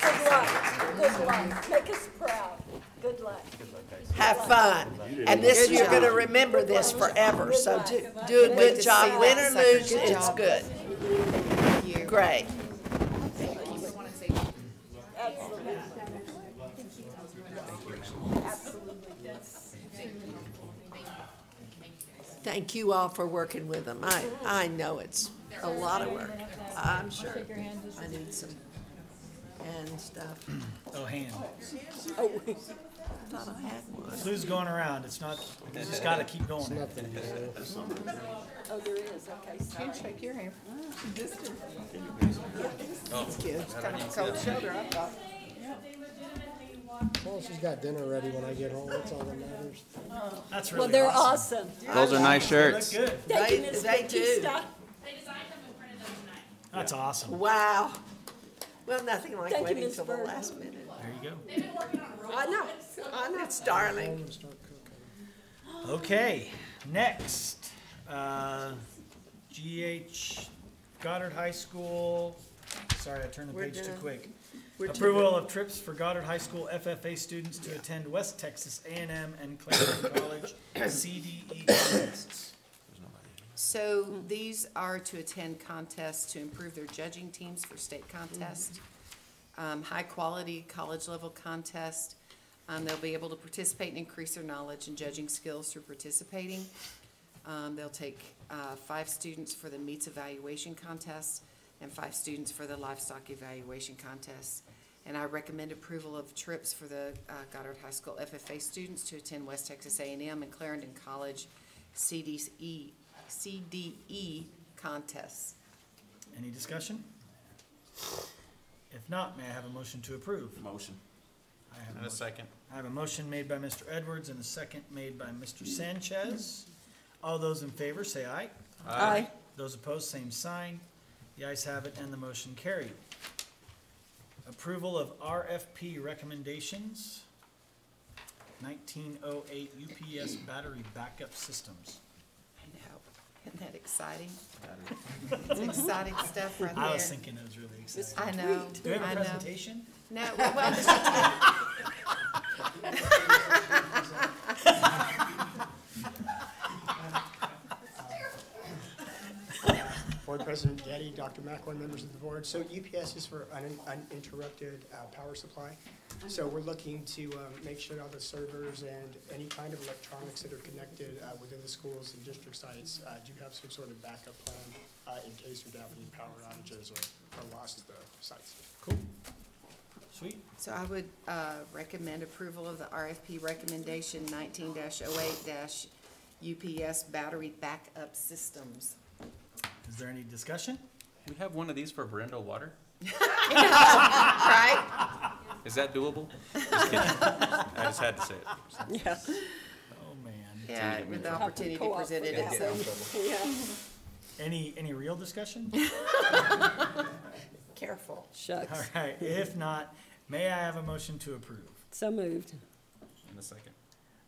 Good luck. Good luck. Make us proud. Good luck. Have fun. And this, Good you're gonna job. remember this forever, so do a Wait good to job. see Win that or sucker. lose, Good it's job. good. Thank you. Great. Absolutely. Absolutely. Thank you all for working with them. I know it's a lot of work, I'm sure. I need some hand stuff. Oh, hand. Oh, I thought I had one. Flu's going around. It's not, you just gotta keep going. Oh, there is, okay, sorry. Shake your hand. Cold shoulder, I thought. As long as she's got dinner ready when I get home, that's all that matters. That's Well, really they're awesome. awesome. Those are nice shirts. They look good. Thank you, They- Ms. they do. Batista. That's awesome. Wow. Well, nothing like Thank you, waiting Ms. till the Bird. last minute. There you go. I know, it's darling. Okay, next, GH Goddard High School, sorry, I turned the We're page too done. quick. We're too Approval good. of trips for Goddard High School FFA students to attend West Texas A&M and Clarendon College CDE contests. So these are to attend contests to improve their judging teams for state contests. High-quality college-level contest. They'll be able to participate and increase their knowledge and judging skills through participating. They'll take 5 students for the meets evaluation contest and 5 students for the livestock evaluation contest. And I recommend approval of trips for the Goddard High School FFA students to attend West Texas A&M and Clarendon College CDE contests. Any discussion? If not, may I have a motion to approve? Motion. I have And a second. I have a motion made by Mr. Edwards and a second made by Mr. Sanchez. All those in favor, say aye. Aye. Those opposed, same sign. The ayes have it and the motion carried. Approval of RFP recommendations, 1908 UPS battery backup systems. I know. Isn't that exciting? It's exciting stuff right there. I was thinking it was really exciting. I know. Do we have I a know. presentation? No, well, Board President Getty, Dr. McElroy, members of the board. So UPS is for uninterrupted power supply. So we're looking to make sure all the servers and any kind of electronics that are connected within the schools and district sites do have some sort of backup plan in case we have any power outages or lost to the sites. Cool. Sweet. So I would recommend approval of the RFP recommendation 19-08- UPS battery backup systems. Is there any discussion? We have one of these for Brendo water. Right? Is that doable? Just kidding. I just had to say it. Yeah. Oh, man. Yeah, with the opportunity presented Gotta get in itself. trouble. Any real discussion? Careful. Shucks. All right, if not, may I have a motion to approve? So moved. In a second.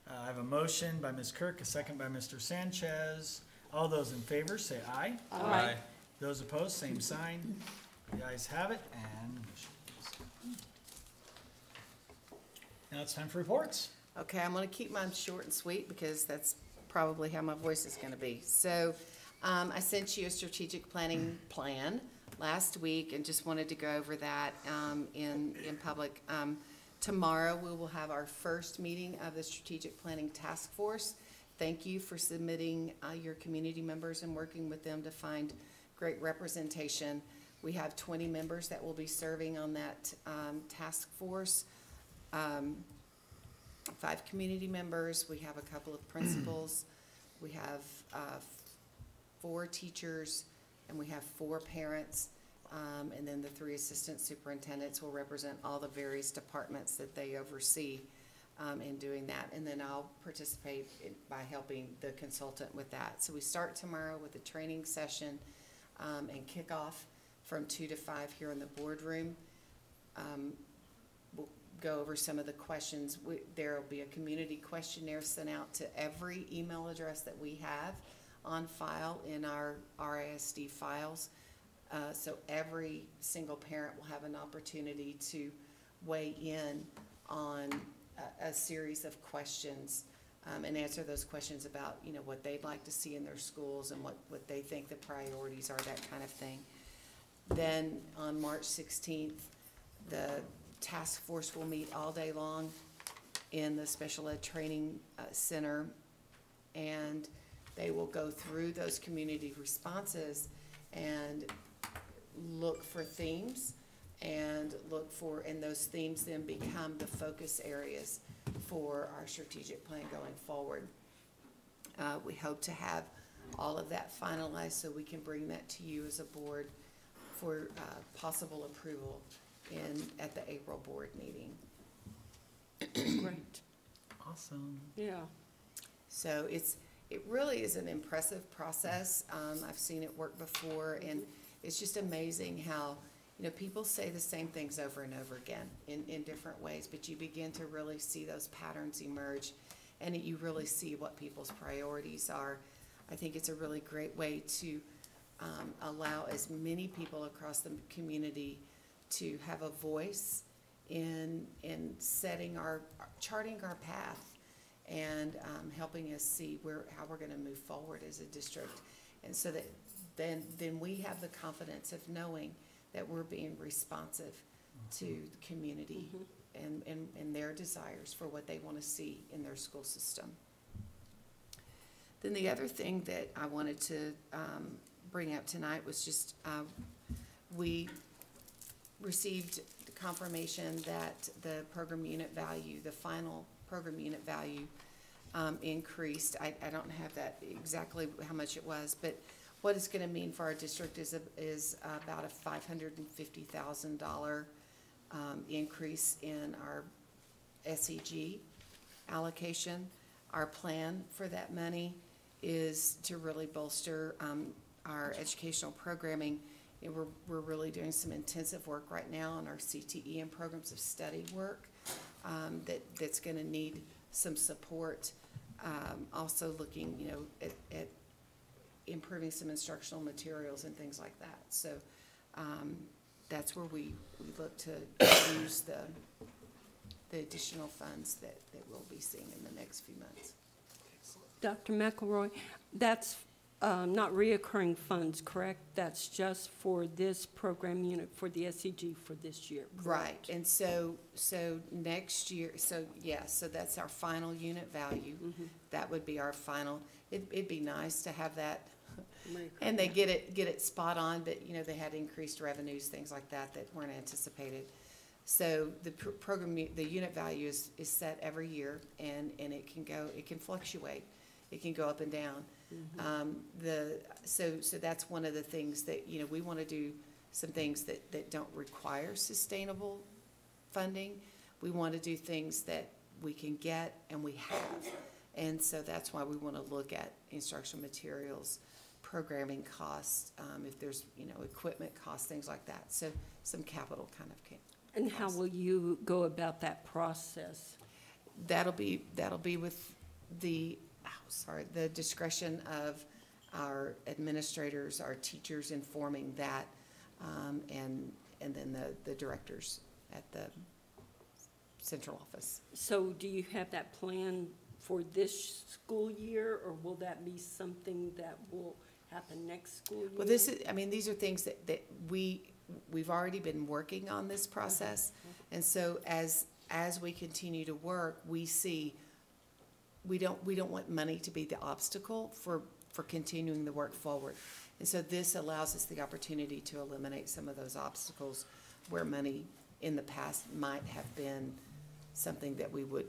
I have a motion by Ms. Kirk, a second by Mr. Sanchez. All those in favor, say aye. Aye. Those opposed, same sign. The ayes have it, and the motion carries. Now it's time for reports. Okay, I'm gonna keep mine short and sweet because that's probably how my voice is gonna be. So, I sent you a strategic planning plan last week and just wanted to go over that, in public. Tomorrow, we will have our first meeting of the Strategic Planning Task Force. Thank you for submitting, your community members and working with them to find great representation. We have 20 members that will be serving on that, task force. 5 community members, we have a couple of principals, we have 4 teachers, and we have 4 parents, and then the 3 assistant superintendents will represent all the various departments that they oversee. in doing that. And then I'll participate by helping the consultant with that. So we start tomorrow with a training session and kickoff from 2 to 5 here in the boardroom. We'll go over some of the questions. There will be a community questionnaire sent out to every email address that we have on file in our ISD files. So every single parent will have an opportunity to weigh in on a series of questions and answer those questions about, you know, what they'd like to see in their schools and what they think the priorities are, that kind of thing. Then on March 16th, the task force will meet all day long in the Special Ed Training Center, and they will go through those community responses and look for themes and those themes then become the focus areas for our strategic plan going forward. We hope to have all of that finalized so we can bring that to you as a board for possible approval at the April board meeting. Great. Awesome. Yeah. So it really is an impressive process. I've seen it work before, and it's just amazing how, you know, people say the same things over and over again in different ways, but you begin to really see those patterns emerge, and you really see what people's priorities are. I think it's a really great way to allow as many people across the community to have a voice in charting our path and helping us see how we're going to move forward as a district, and so that then we have the confidence of knowing that we're being responsive to the community and their desires for what they want to see in their school system. Then the other thing that I wanted to bring up tonight was just we received confirmation that the program unit value, the final program unit value increased. I don't have that exactly how much it was, but what it's going to mean for our district is about a $550,000 increase in our SEG allocation. Our plan for that money is to really bolster our educational programming. And we're really doing some intensive work right now on our CTE and programs of study work that's going to need some support. Also looking, you know, at improving some instructional materials and things like that. So that's where we look to use the additional funds that we'll be seeing in the next few months. Dr. McElroy, that's not reoccurring funds, correct? That's just for this program unit for the SEG for this year, correct? Right, and so next year, so that's our final unit value. That would be our final. It'd be nice to have that, and they get it spot on, but you know, they had increased revenues, things like that weren't anticipated. So the unit value is set every year, and it can fluctuate. It can go up and down. So that's one of the things that, you know, we want to do some things that don't require sustainable funding. We want to do things that we can get and we have. And so that's why we want to look at instructional materials, programming costs, if there's, you know, equipment costs, things like that. So some capital kind of costs. And how will you go about that process? That'll be with the discretion of our administrators, our teachers informing that, and then the directors at the central office. So do you have that plan for this school year, or will that be something that will happen next school year? Well, these are things that we've already been working on this process, and so as we continue to work, we see we don't want money to be the obstacle for continuing the work forward. And so this allows us the opportunity to eliminate some of those obstacles where money in the past might have been something that we would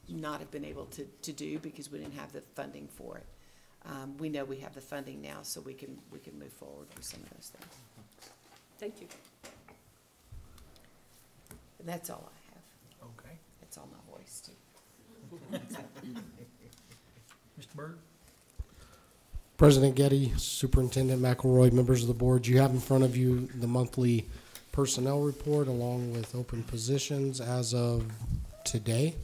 not have been able to do because we didn't have the funding for it. We know we have the funding now, so we can move forward with some of those things. Thank you. And that's all I have. Okay. At It's all my voice too. Mr. Byrd? President Getty, Superintendent McElroy, members of the board, you have in front of you the monthly personnel report along with open positions as of today.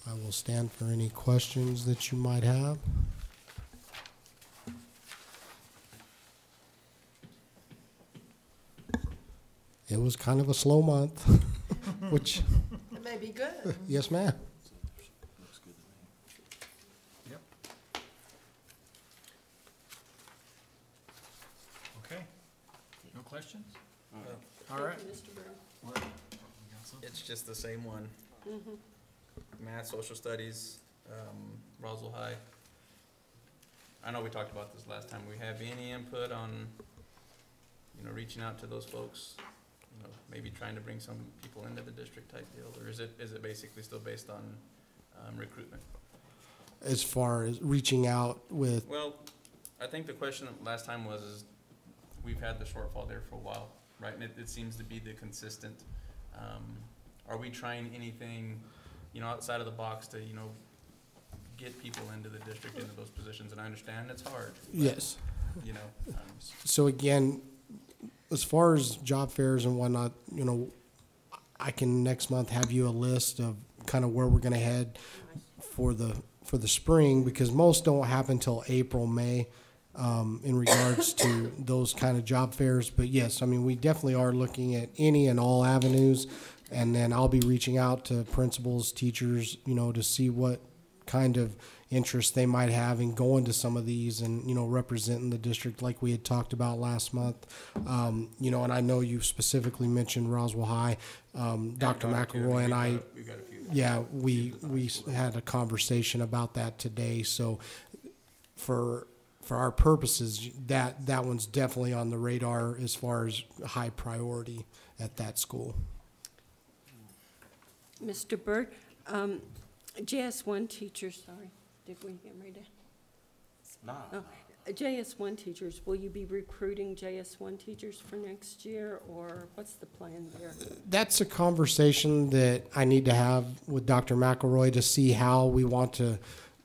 I will stand for any questions that you might have. It was kind of a slow month, which. It may be good. Yes, ma'am. Yep. Okay. No questions? All right. Mr. Byrd. It's just the same one. Mm-hmm. Math, social studies, Roswell High. I know we talked about this last time. We have any input on, reaching out to those folks? Maybe trying to bring some people into the district type deal, or is it basically still based on recruitment? As far as reaching out with. Well, I think the question last time was, we've had the shortfall there for a while, right? And it seems to be the consistent. Are we trying anything, outside of the box to, get people into the district, into those positions? And I understand it's hard. But, yes. So again, as far as job fairs and whatnot, I can next month have you a list of kind of where we're going to head for the spring, because most don't happen till April, May, in regards to those kind of job fairs. But yes, we definitely are looking at any and all avenues, and then I'll be reaching out to principals, teachers, to see what kind of interest they might have in going to some of these and, representing the district like we had talked about last month. And I know you specifically mentioned Roswell High. Dr. McElroy and I, we had a conversation about that today. So for our purposes, that one's definitely on the radar as far as high priority at that school. Mr. Byrd, JS1 teachers, sorry, did we get ready to? Nah. Oh, JS1 teachers, will you be recruiting JS1 teachers for next year, or what's the plan there? That's a conversation that I need to have with Dr. McElroy to see how we want to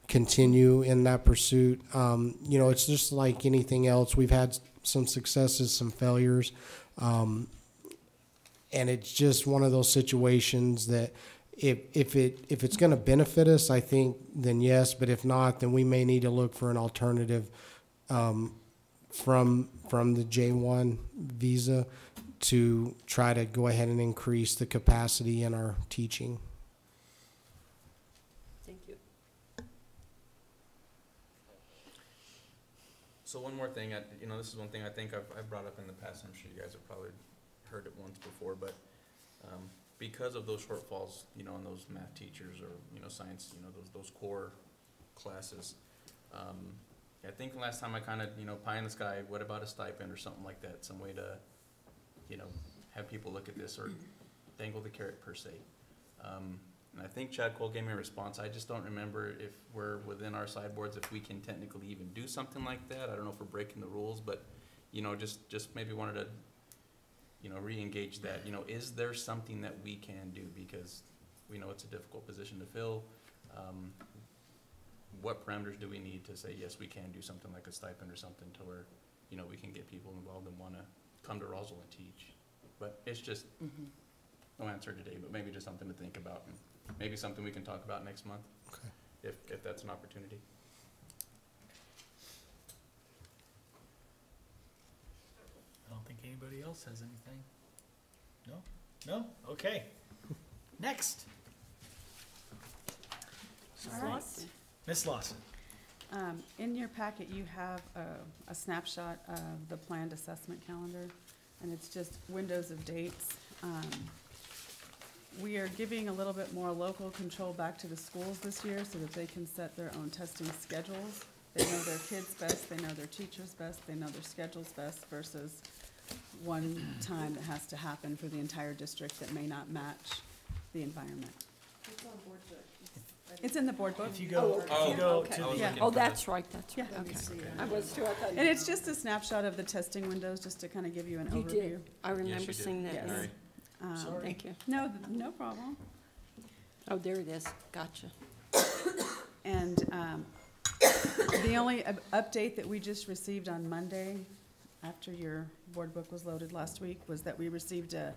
continue in that pursuit. It's just like anything else. We've had some successes, some failures, and it's just one of those situations that if it's going to benefit us, I think, then yes. But if not, then we may need to look for an alternative from the J1 visa to try to go ahead and increase the capacity in our teaching. Thank you. So one more thing, this is one thing I think I've brought up in the past. I'm sure you guys have probably heard it once before, but because of those shortfalls, in those math teachers or, science, those core classes, I think last time I kind of, pie in the sky, what about a stipend or something like that? Some way to, have people look at this or dangle the carrot per se. And I think Chad Cole gave me a response. I just don't remember if we're within our sideboards, if we can technically even do something like that. I don't know if we're breaking the rules, but, just maybe wanted to, re-engage that. Is there something that we can do? Because we know it's a difficult position to fill. What parameters do we need to say, yes, we can do something like a stipend or something to where, we can get people involved and want to come to Roswell and teach? But it's just no answer today, but maybe just something to think about, and maybe something we can talk about next month, okay, if that's an opportunity. I don't think anybody else has anything. No? No? Okay. Next. All right. Ms. Lawson. In your packet, you have a snapshot of the planned assessment calendar, and it's just windows of dates. We are giving a little bit more local control back to the schools this year so that they can set their own testing schedules. They know their kids best, they know their teachers best, they know their schedules best versus one time that has to happen for the entire district that may not match the environment. It's in the board book. If you go, Okay. to the. Yeah. Oh, that's right, that's right, Yeah. okay. I was too, I thought. And it's just a snapshot of the testing windows, just to kind of give you an You overview. did, I remember Yes, you did. seeing that. Yes. Mary. Sorry. Thank you. No, no problem. Oh, there it is. Gotcha. And the only update that we just received on Monday, after your board book was loaded last week, was that we received a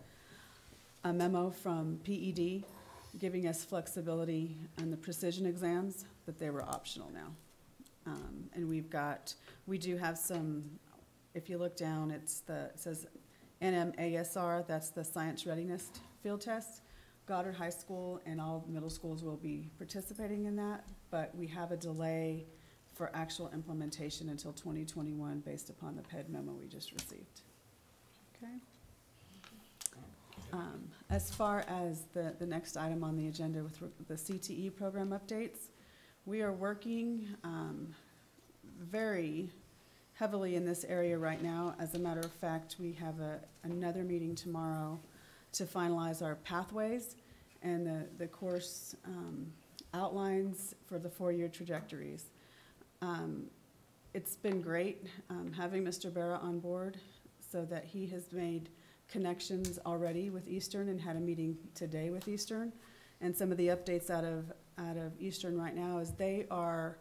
memo from PED giving us flexibility on the precision exams, that they were optional now. And we do have some, if you look down, it says NMASR, that's the science readiness field test. Goddard High School and all middle schools will be participating in that, but we have a delay for actual implementation until 2021 based upon the PED memo we just received. Okay. As far as the next item on the agenda with the CTE program updates, we are working very heavily in this area right now. As a matter of fact, we have another meeting tomorrow to finalize our pathways and the course outlines for the 4-year trajectories. It's been great having Mr. Barra on board so that he has made connections already with Eastern and had a meeting today with Eastern. And some of the updates out of Eastern right now is they are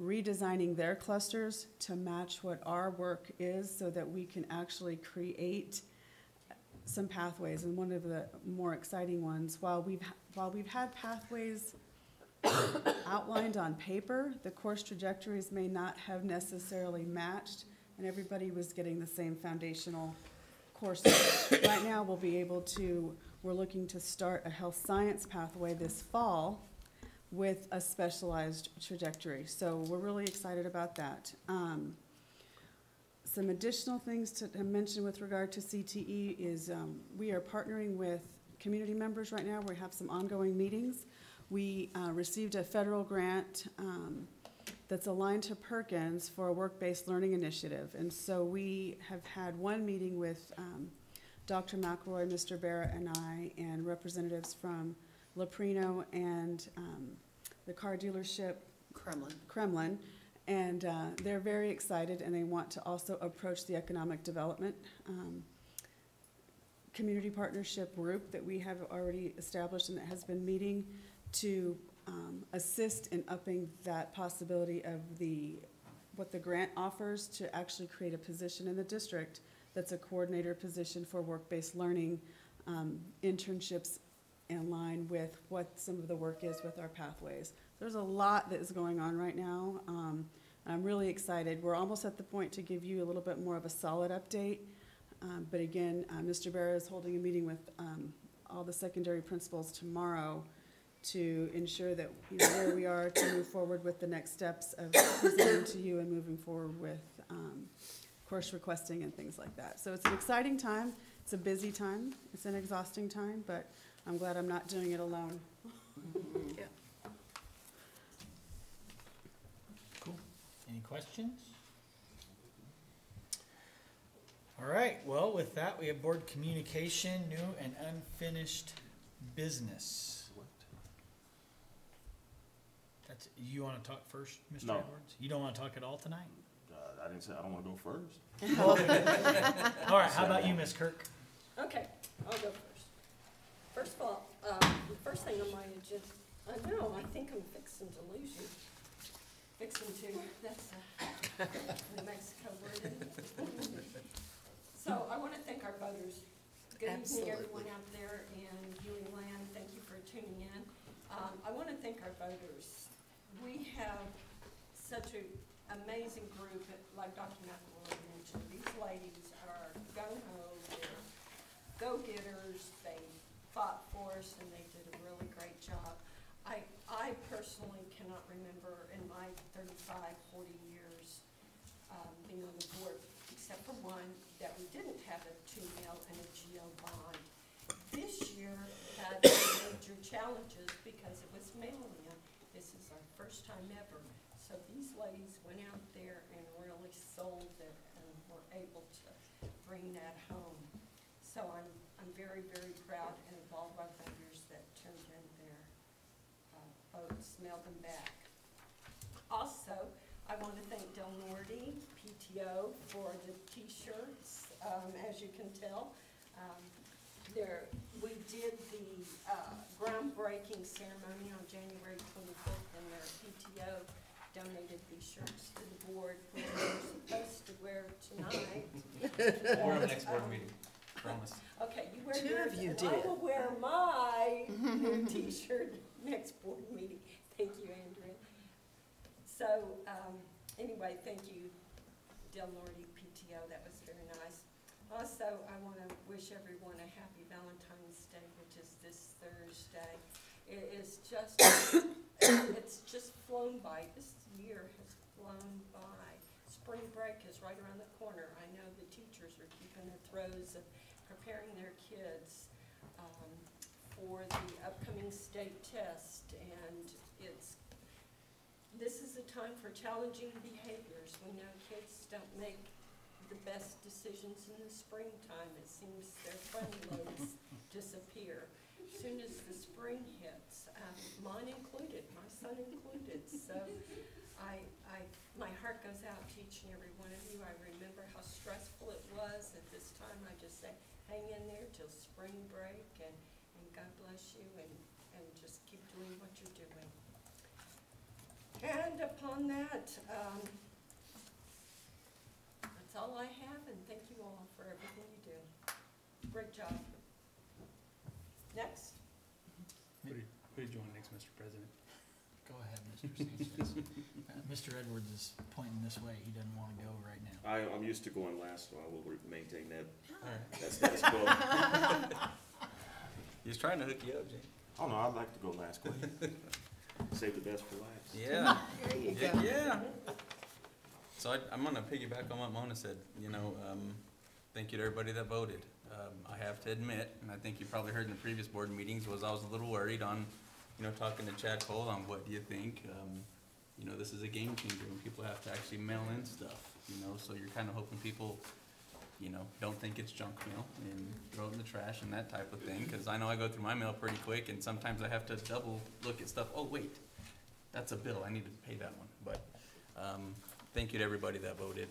redesigning their clusters to match what our work is so that we can actually create some pathways. And one of the more exciting ones, while we've had pathways outlined on paper, the course trajectories may not have necessarily matched, and everybody was getting the same foundational courses. Right now, we're looking to start a health science pathway this fall with a specialized trajectory. So we're really excited about that. Some additional things to mention with regard to CTE is we are partnering with community members right now. We have some ongoing meetings. We received a federal grant that's aligned to Perkins for a work-based learning initiative. And so we have had one meeting with Dr. McElroy, Mr. Barrett, and I, and representatives from Leprino and the car dealership Kremlin. And they're very excited, and they want to also approach the economic development community partnership group that we have already established and that has been meeting to assist in upping that possibility of what the grant offers to actually create a position in the district that's a coordinator position for work-based learning internships in line with what some of the work is with our pathways. There's a lot that is going on right now. I'm really excited. We're almost at the point to give you a little bit more of a solid update. But again, Mr. Barra is holding a meeting with all the secondary principals tomorrow to ensure that where we are to move forward with the next steps of presenting to you and moving forward with course requesting and things like that. So it's an exciting time. It's a busy time. It's an exhausting time, but I'm glad I'm not doing it alone. Yeah. Cool. Any questions? All right. Well, with that, we have board communication, new and unfinished business. You want to talk first, Mr. No. Edwards? You don't want to talk at all tonight? I didn't say I don't want to go first. All right, how about you, Ms. Kirk? Okay, I'll go first. First of all, the first thing on my agenda, I think I'm fixing to lose you. That's the Mexico word. So I want to thank our voters. Good evening, everyone out there in viewing land. Thank you for tuning in. I want to thank our voters. We have such an amazing group, like Dr. McElroy mentioned. These ladies are go-ho, they're go-getters, they fought for us, and they did a really great job. I personally cannot remember in my 35, 40 years being on the board, except for one, that we didn't have a 2-mil and a GO bond. This year had major challenges because it was mail-in. This is our first time ever. So these ladies went out there and really sold it and were able to bring that home. So I'm very, very proud of all of our vendors that turned in their votes, mailed them back. Also, I want to thank Del Nordy, PTO, for the t-shirts. As you can tell, we did the groundbreaking ceremony on January 25th, and their PTO donated these shirts to the board, which we're supposed to wear tonight. We'll wear them next board meeting, promise. Okay, you wear Two yours, of you and did. I will wear my new T-shirt next board meeting. Thank you, Andrea. So, anyway, thank you, Del Norte PTO. That was very nice. Also, I want to wish everyone a happy Valentine's Day, which is this Thursday. It is just, it's just flown by. This year has flown by. Spring break is right around the corner. I know the teachers are keeping the throes of preparing their kids for the upcoming state test, and this is a time for challenging behaviors. We know kids don't make the best decisions in the springtime. It seems their fun loads disappear. As soon as the spring hits, mine included, my son included, so my heart goes out to each and every one of you. I remember how stressful it was. At this time, I just say, hang in there till spring break, and God bless you, and just keep doing what you're doing. And upon that, that's all I have, and thank you all for everything you do. Great job. Next. Who did you want next, Mr. President? Go ahead, Mr. Sanchez. Mr. Edwards is pointing this way. He doesn't want to go right now. I'm used to going last, so I will maintain that. All right. That status quo. He's trying to hook you up, Jane. Oh, no, I'd like to go last, Quinn. Save the best for last. Yeah. There you go. Yeah. So I'm gonna piggyback on what Mona said. You know, thank you to everybody that voted. I have to admit, and I think you probably heard in the previous board meetings, was I was a little worried on, talking to Chad Cole on what do you think. This is a game changer when people have to actually mail in stuff, so you're kind of hoping people, don't think it's junk mail and throw it in the trash and that type of thing. Cause I know I go through my mail pretty quick, and sometimes I have to double look at stuff. Oh, wait, that's a bill. I need to pay that one. But, thank you to everybody that voted.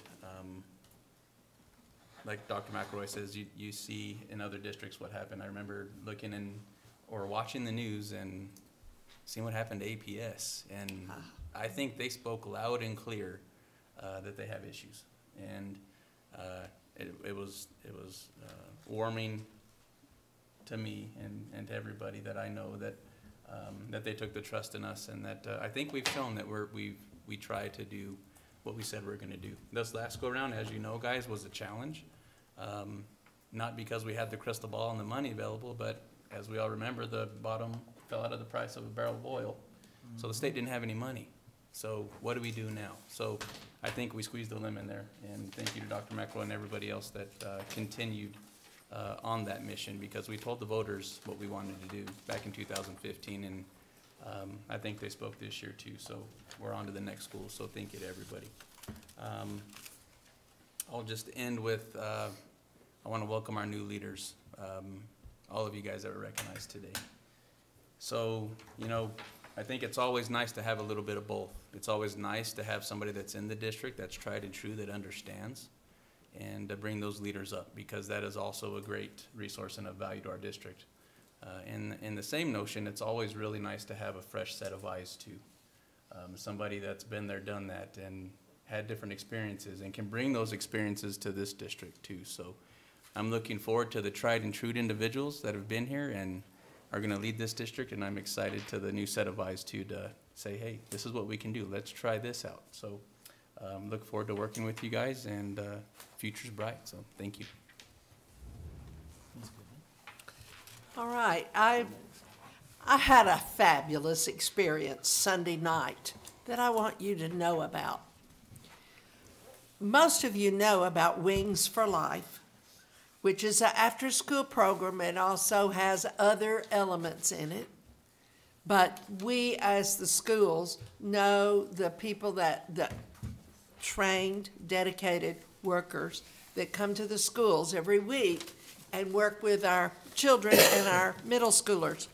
Like Dr. McElroy says, you see in other districts what happened. I remember looking or watching the news and seeing what happened to APS. And I think they spoke loud and clear that they have issues. And it was warming to me and to everybody that I know that they took the trust in us, and that I think we've shown that we try to do what we said we're going to do. This last go around, as you know, guys, was a challenge. Not because we had the crystal ball and the money available, but as we all remember, the bottom fell out of the price of a barrel of oil. So the state didn't have any money. So what do we do now? So I think we squeezed the lemon there, and thank you to Dr. McElroy and everybody else that continued on that mission, because we told the voters what we wanted to do back in 2015, and I think they spoke this year too. So we're on to the next school, so thank you to everybody. I'll just end with, I want to welcome our new leaders, all of you guys that were recognized today. So, I think it's always nice to have a little bit of both. It's always nice to have somebody that's in the district, that's tried and true, that understands, and to bring those leaders up, because that is also a great resource and of value to our district. In the same notion, it's always really nice to have a fresh set of eyes too. Somebody that's been there, done that, and had different experiences, and can bring those experiences to this district too. So I'm looking forward to the tried and true individuals that have been here and are going to lead this district, and I'm excited to the new set of eyes too, to say, hey, this is what we can do. Let's try this out. So look forward to working with you guys, and future's bright. So thank you. All right, I had a fabulous experience Sunday night that I want you to know about. Most of you know about Wings for Life, which is an after-school program and also has other elements in it. But we, as the schools, know the people the trained, dedicated workers that come to the schools every week and work with our children and our middle schoolers.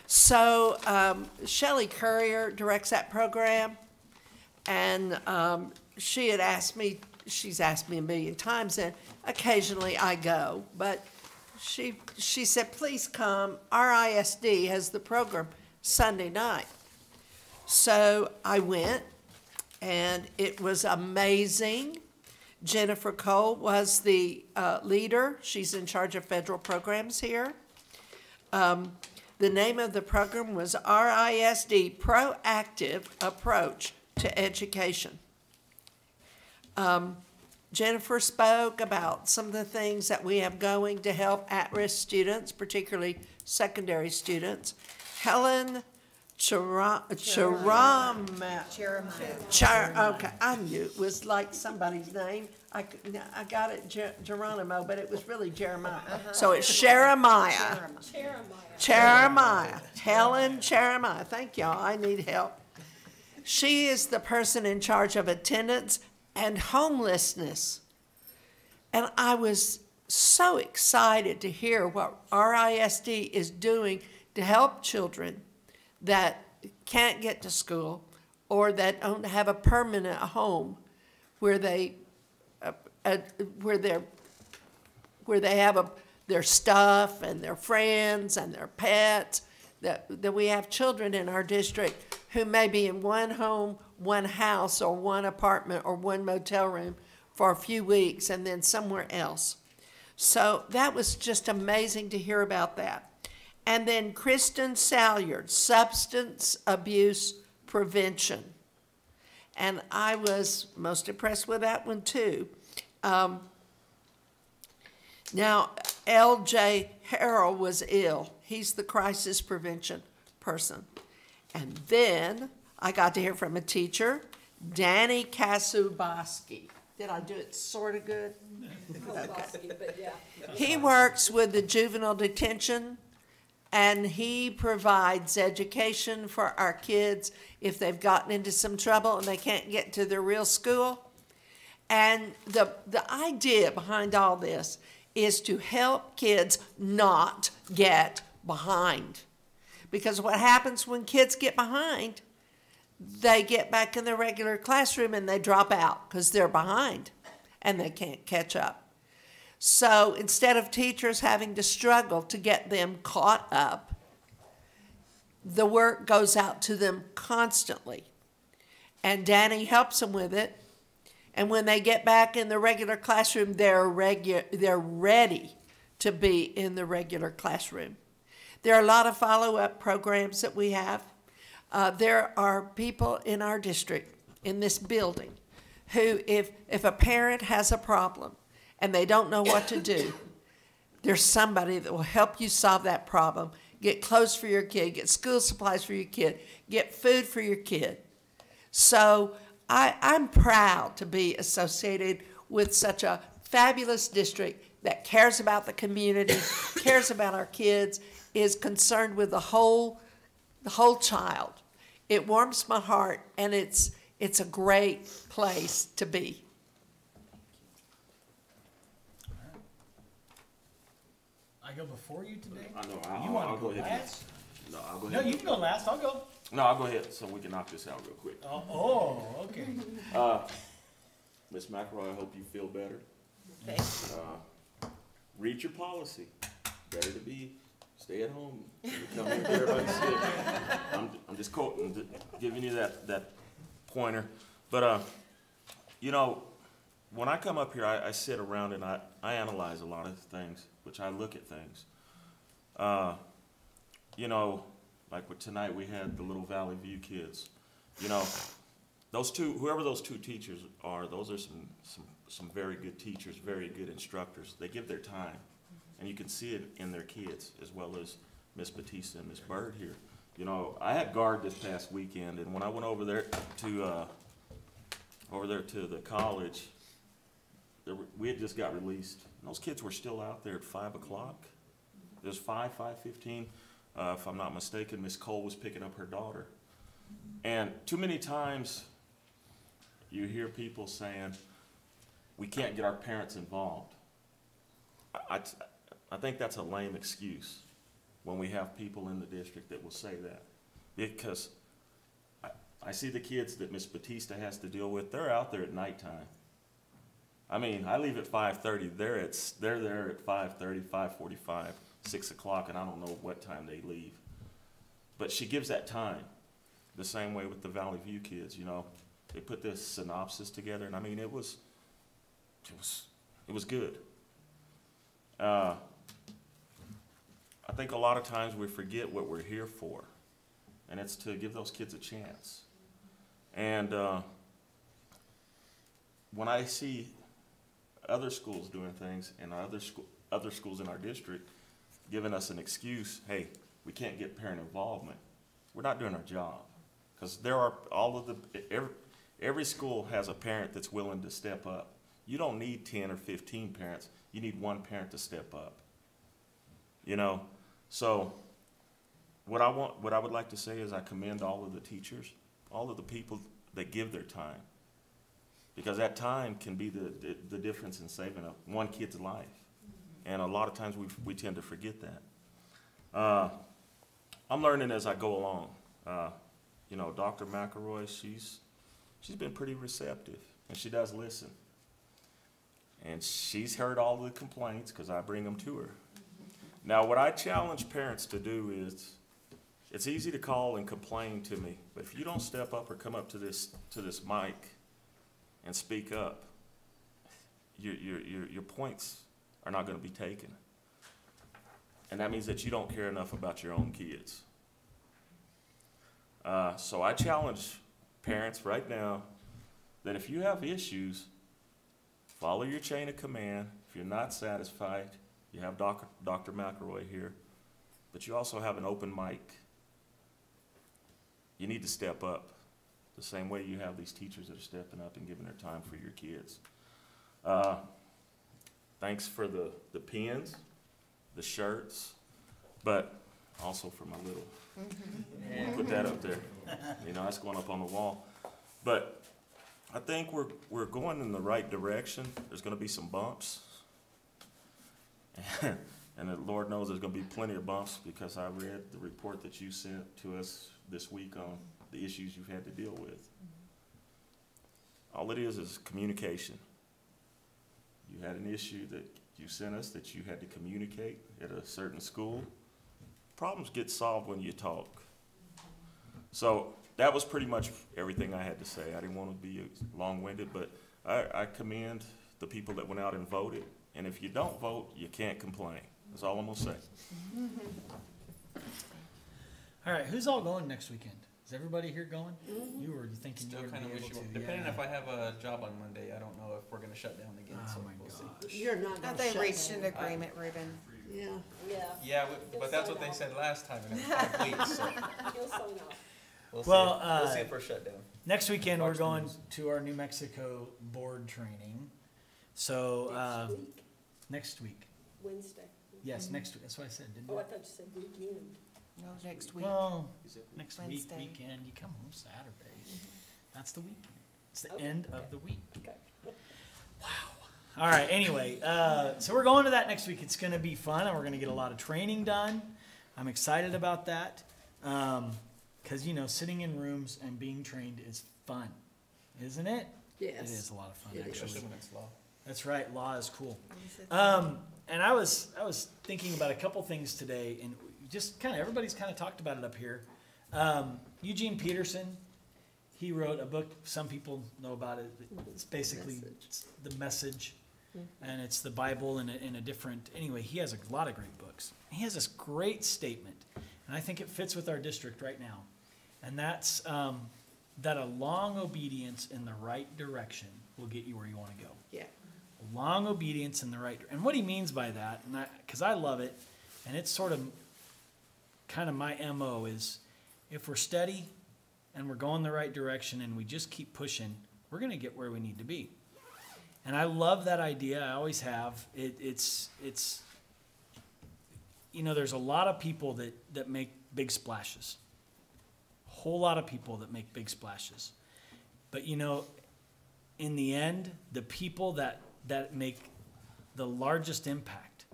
So Shelley Currier directs that program, and she had asked me, she's asked me a million times, and occasionally I go, but she said, please come. Our ISD has the program Sunday night. So I went, and it was amazing. Jennifer Cole was the leader. She's in charge of federal programs here. The name of the program was RISD, Proactive Approach to Education. Jennifer spoke about some of the things that we have going to help at-risk students, particularly secondary students. Helen Jeremiah. Okay, I knew it was like somebody's name. I got it Geronimo, but it was really Jeremiah. So it's Jeremiah. Jeremiah. Helen Jeremiah. Thank y'all. I need help. She is the person in charge of attendance and homelessness. And I was so excited to hear what RISD is doing to help children that can't get to school or that don't have a permanent home where they have their stuff and their friends and their pets, that we have children in our district who may be in one home, one house, or one apartment, or one motel room for a few weeks and then somewhere else. So that was just amazing to hear about that. And then Kristen Salyard, Substance Abuse Prevention. And I was most impressed with that one too. Now, L.J. Harrell was ill. He's the crisis prevention person. And then I got to hear from a teacher, Danny Kasubaski. Did I do it sort of good? Okay. But yeah. He works with the juvenile detention, and he provides education for our kids if they've gotten into some trouble and they can't get to their real school. And the idea behind all this is to help kids not get behind. Because what happens when kids get behind, they get back in their regular classroom and they drop out because they're behind and they can't catch up. So instead of teachers having to struggle to get them caught up, the work goes out to them constantly. And Danny helps them with it. And when they get back in the regular classroom, they're ready to be in the regular classroom. There are a lot of follow-up programs that we have. There are people in our district, in this building, who if a parent has a problem and they don't know what to do, there's somebody that will help you solve that problem, get clothes for your kid, get school supplies for your kid, get food for your kid. So I'm proud to be associated with such a fabulous district that cares about the community, cares about our kids, is concerned with the whole child. It warms my heart, and it's a great place to be. I go before you today? I know, You want I'll to go go ahead. last? No, I'll go No, ahead. you can go last. I'll go. No, I'll go ahead so we can knock this out real quick. Oh, okay. Ms. McElroy, I hope you feel better. Read your policy. Better to stay at home. You come here, everybody's sick. I'm just quoting, giving you that pointer. But, you know, when I come up here, I sit around and I analyze a lot of things, which I look at things. You know, like with tonight, we had the Little Valley View kids. You know, whoever those two teachers are, those are some very good teachers, very good instructors. They give their time, and you can see it in their kids, as well as Miss Batista and Miss Bird here. You know, I had guard this past weekend, and when I went over there to the college, we had just got released. And those kids were still out there at 5 o'clock. It was 5:15. If I'm not mistaken, Miss Cole was picking up her daughter. And too many times you hear people saying, we can't get our parents involved. I think that's a lame excuse when we have people in the district that will say that. Because I see the kids that Miss Batista has to deal with, they're out there at nighttime. I mean, I leave at 5:30. They're there at 5:30, 5:45, 6 o'clock, and I don't know what time they leave. But she gives that time. The same way with the Valley View kids, you know. They put this synopsis together, and I mean, it was good. I think a lot of times we forget what we're here for, and it's to give those kids a chance. And when I see other schools doing things and other schools in our district giving us an excuse, hey, we can't get parent involvement, we're not doing our job. Because there are every school has a parent that's willing to step up. You don't need 10 or 15 parents. You need one parent to step up. You know, so what I would like to say is I commend all of the teachers, all of the people that give their time, because that time can be the difference in saving one kid's life, and a lot of times we tend to forget that. I'm learning as I go along. You know, Dr. McElroy, she's been pretty receptive, and she does listen. And she's heard all the complaints because I bring them to her. Now, what I challenge parents to do is, it's easy to call and complain to me, but if you don't step up or come up to this mic and speak up, your points are not going to be taken. And that means that you don't care enough about your own kids. So I challenge parents right now that if you have issues, follow your chain of command. If you're not satisfied, you have Dr. McElroy here, but you also have an open mic. You need to step up the same way you have these teachers that are stepping up and giving their time for your kids. Thanks for the pins, the shirts, but also for my little, put that up there. You know, that's going up on the wall. But I think we're going in the right direction. There's going to be some bumps. And the Lord knows there's going to be plenty of bumps, because I read the report that you sent to us this week on the issues you've had to deal with. All it is communication. You had an issue that you sent us that you had to communicate at a certain school. Problems get solved when you talk. So that was pretty much everything I had to say. I didn't want to be long-winded, but I commend the people that went out and voted. And if you don't vote, you can't complain. That's all I'm going to say. All right, who's all going next weekend? Is everybody here going? You were thinking Still you were kind of able wishy. to. Depending if I have a job on Monday, I don't know if we're going to shut down again. Oh so my we'll gosh. see. You're not I gonna thought they shut reached down. an agreement, Ruben. Yeah. Yeah, but that's what they said last time, and it was 5 weeks. So He'll sign off. we'll see. Well, We'll see if we're shut down. Next weekend, Watch we're the going news. to our New Mexico board training. So, Next week, next week. Wednesday. Yes, next week. That's what I said, didn't Oh, I I? thought you said weekend. No, next week. Well, next Wednesday. week, weekend, you come home Saturday. That's the weekend. It's the end of the week. Okay. Wow. All right, anyway, so we're going to that next week. It's going to be fun, and we're going to get a lot of training done. I'm excited about that, because, you know, sitting in rooms and being trained is fun, isn't it? Yes. It is a lot of fun, It is. actually. Especially when it's law. That's right, law is cool. And I was thinking about a couple things today, and just kind of everybody's kind of talked about it up here. Eugene Peterson, he wrote a book. Some people know about it. It's basically it's the message, and it's the Bible in a different. Anyway, he has a lot of great books. He has this great statement, and I think it fits with our district right now, and that's that a long obedience in the right direction will get you where you want to go. Yeah. Long obedience in the right, and what he means by that, and because I love it, and it's sort of kind of my MO is, if we're steady and we're going the right direction and we just keep pushing, we're going to get where we need to be. And I love that idea. I always have. It's you know, there's a lot of people that make big splashes. A whole lot of people that make big splashes. But you know, in the end, the people that make the largest impact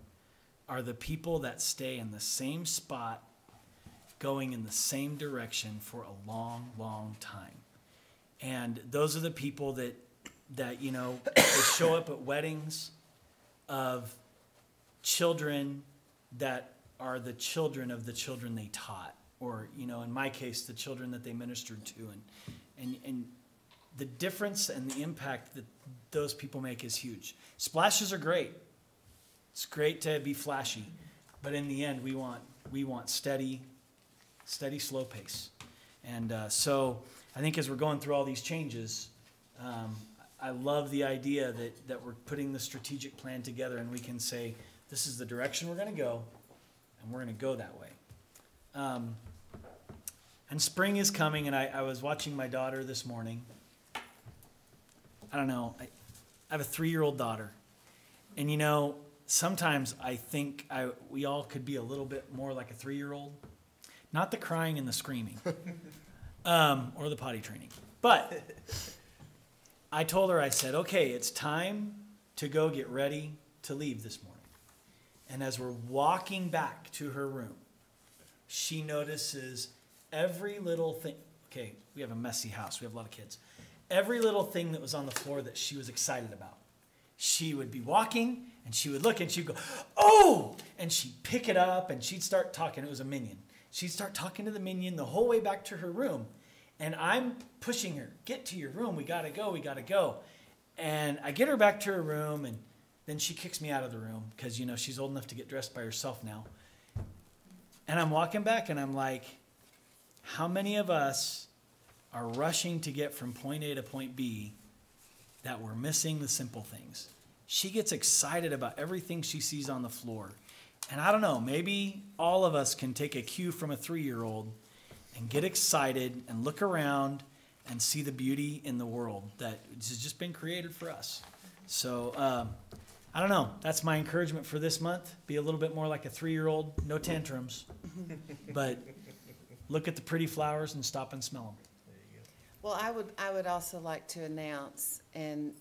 are the people that stay in the same spot, going in the same direction for a long, long time. And those are the people that, you know, they show up at weddings of children that are the children of the children they taught, or, you know, in my case, the children that they ministered to. And the difference and the impact that those people make is huge. Splashes are great. It's great to be flashy, but in the end, we want steady, slow pace. And so I think as we're going through all these changes, I love the idea that we're putting the strategic plan together and we can say, this is the direction we're going to go, and we're going to go that way. And spring is coming, and I was watching my daughter this morning. I don't know, I have a 3-year-old daughter. And you know, sometimes I think we all could be a little bit more like a 3-year-old. Not the crying and the screaming, or the potty training. But I told her, I said, okay, it's time to go get ready to leave this morning. And as we're walking back to her room, she notices every little thing. Okay, we have a messy house. We have a lot of kids. Every little thing that was on the floor that she was excited about. She would be walking, and she would look, and she'd go, oh! And she'd pick it up, and she'd start talking. It was a minion. She'd start talking to the minion the whole way back to her room. And I'm pushing her, get to your room. We got to go. We got to go. And I get her back to her room, and then she kicks me out of the room because, you know, she's old enough to get dressed by herself now. And I'm walking back, and I'm like, how many of us are rushing to get from point A to point B that we're missing the simple things? She gets excited about everything she sees on the floor. And I don't know, maybe all of us can take a cue from a 3-year-old and get excited and look around and see the beauty in the world that has just been created for us. So, I don't know. That's my encouragement for this month. Be a little bit more like a 3-year-old. No tantrums. But look at the pretty flowers and stop and smell them. Well, I would also like to announce and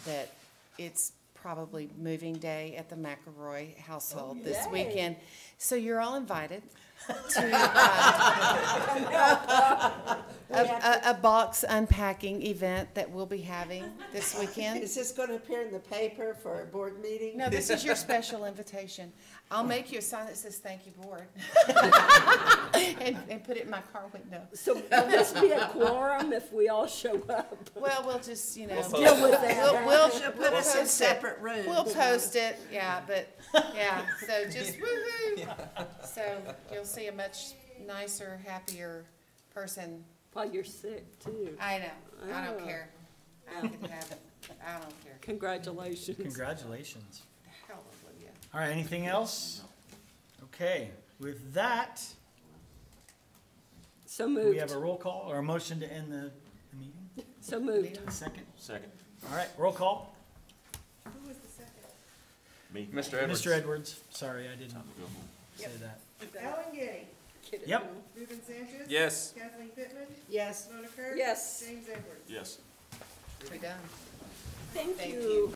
that it's probably moving day at the McElroy household this weekend. So you're all invited to a box unpacking event that we'll be having this weekend. Is this going to appear in the paper for a board meeting? No, this is your special invitation. I'll make you a sign that says "Thank you, board," and put it in my car window. So will this be a quorum if we all show up? Well, we'll just, you know, deal with that. We'll put us in separate rooms. We'll post it, yeah, but, yeah, so just woo-hoo. So you'll see a much nicer, happier person. While you're sick, too. I know, I don't care. I can have it, but I don't care. Congratulations. Congratulations. Hallelujah. All right, anything else? Okay, with that, So do moved. we have a roll call or a motion to end the meeting? So moved. A second? Second. All right, roll call. Who was the second? Me. Mr. Edwards. Mr. Edwards, sorry, I didn't say that. Ellen Getty. Yep. Ruben Sanchez. Yes. Kathleen Pittman. Yes. Mona Kirk. Yes. James Edwards. Yes. We're done. Thank Thank you. you.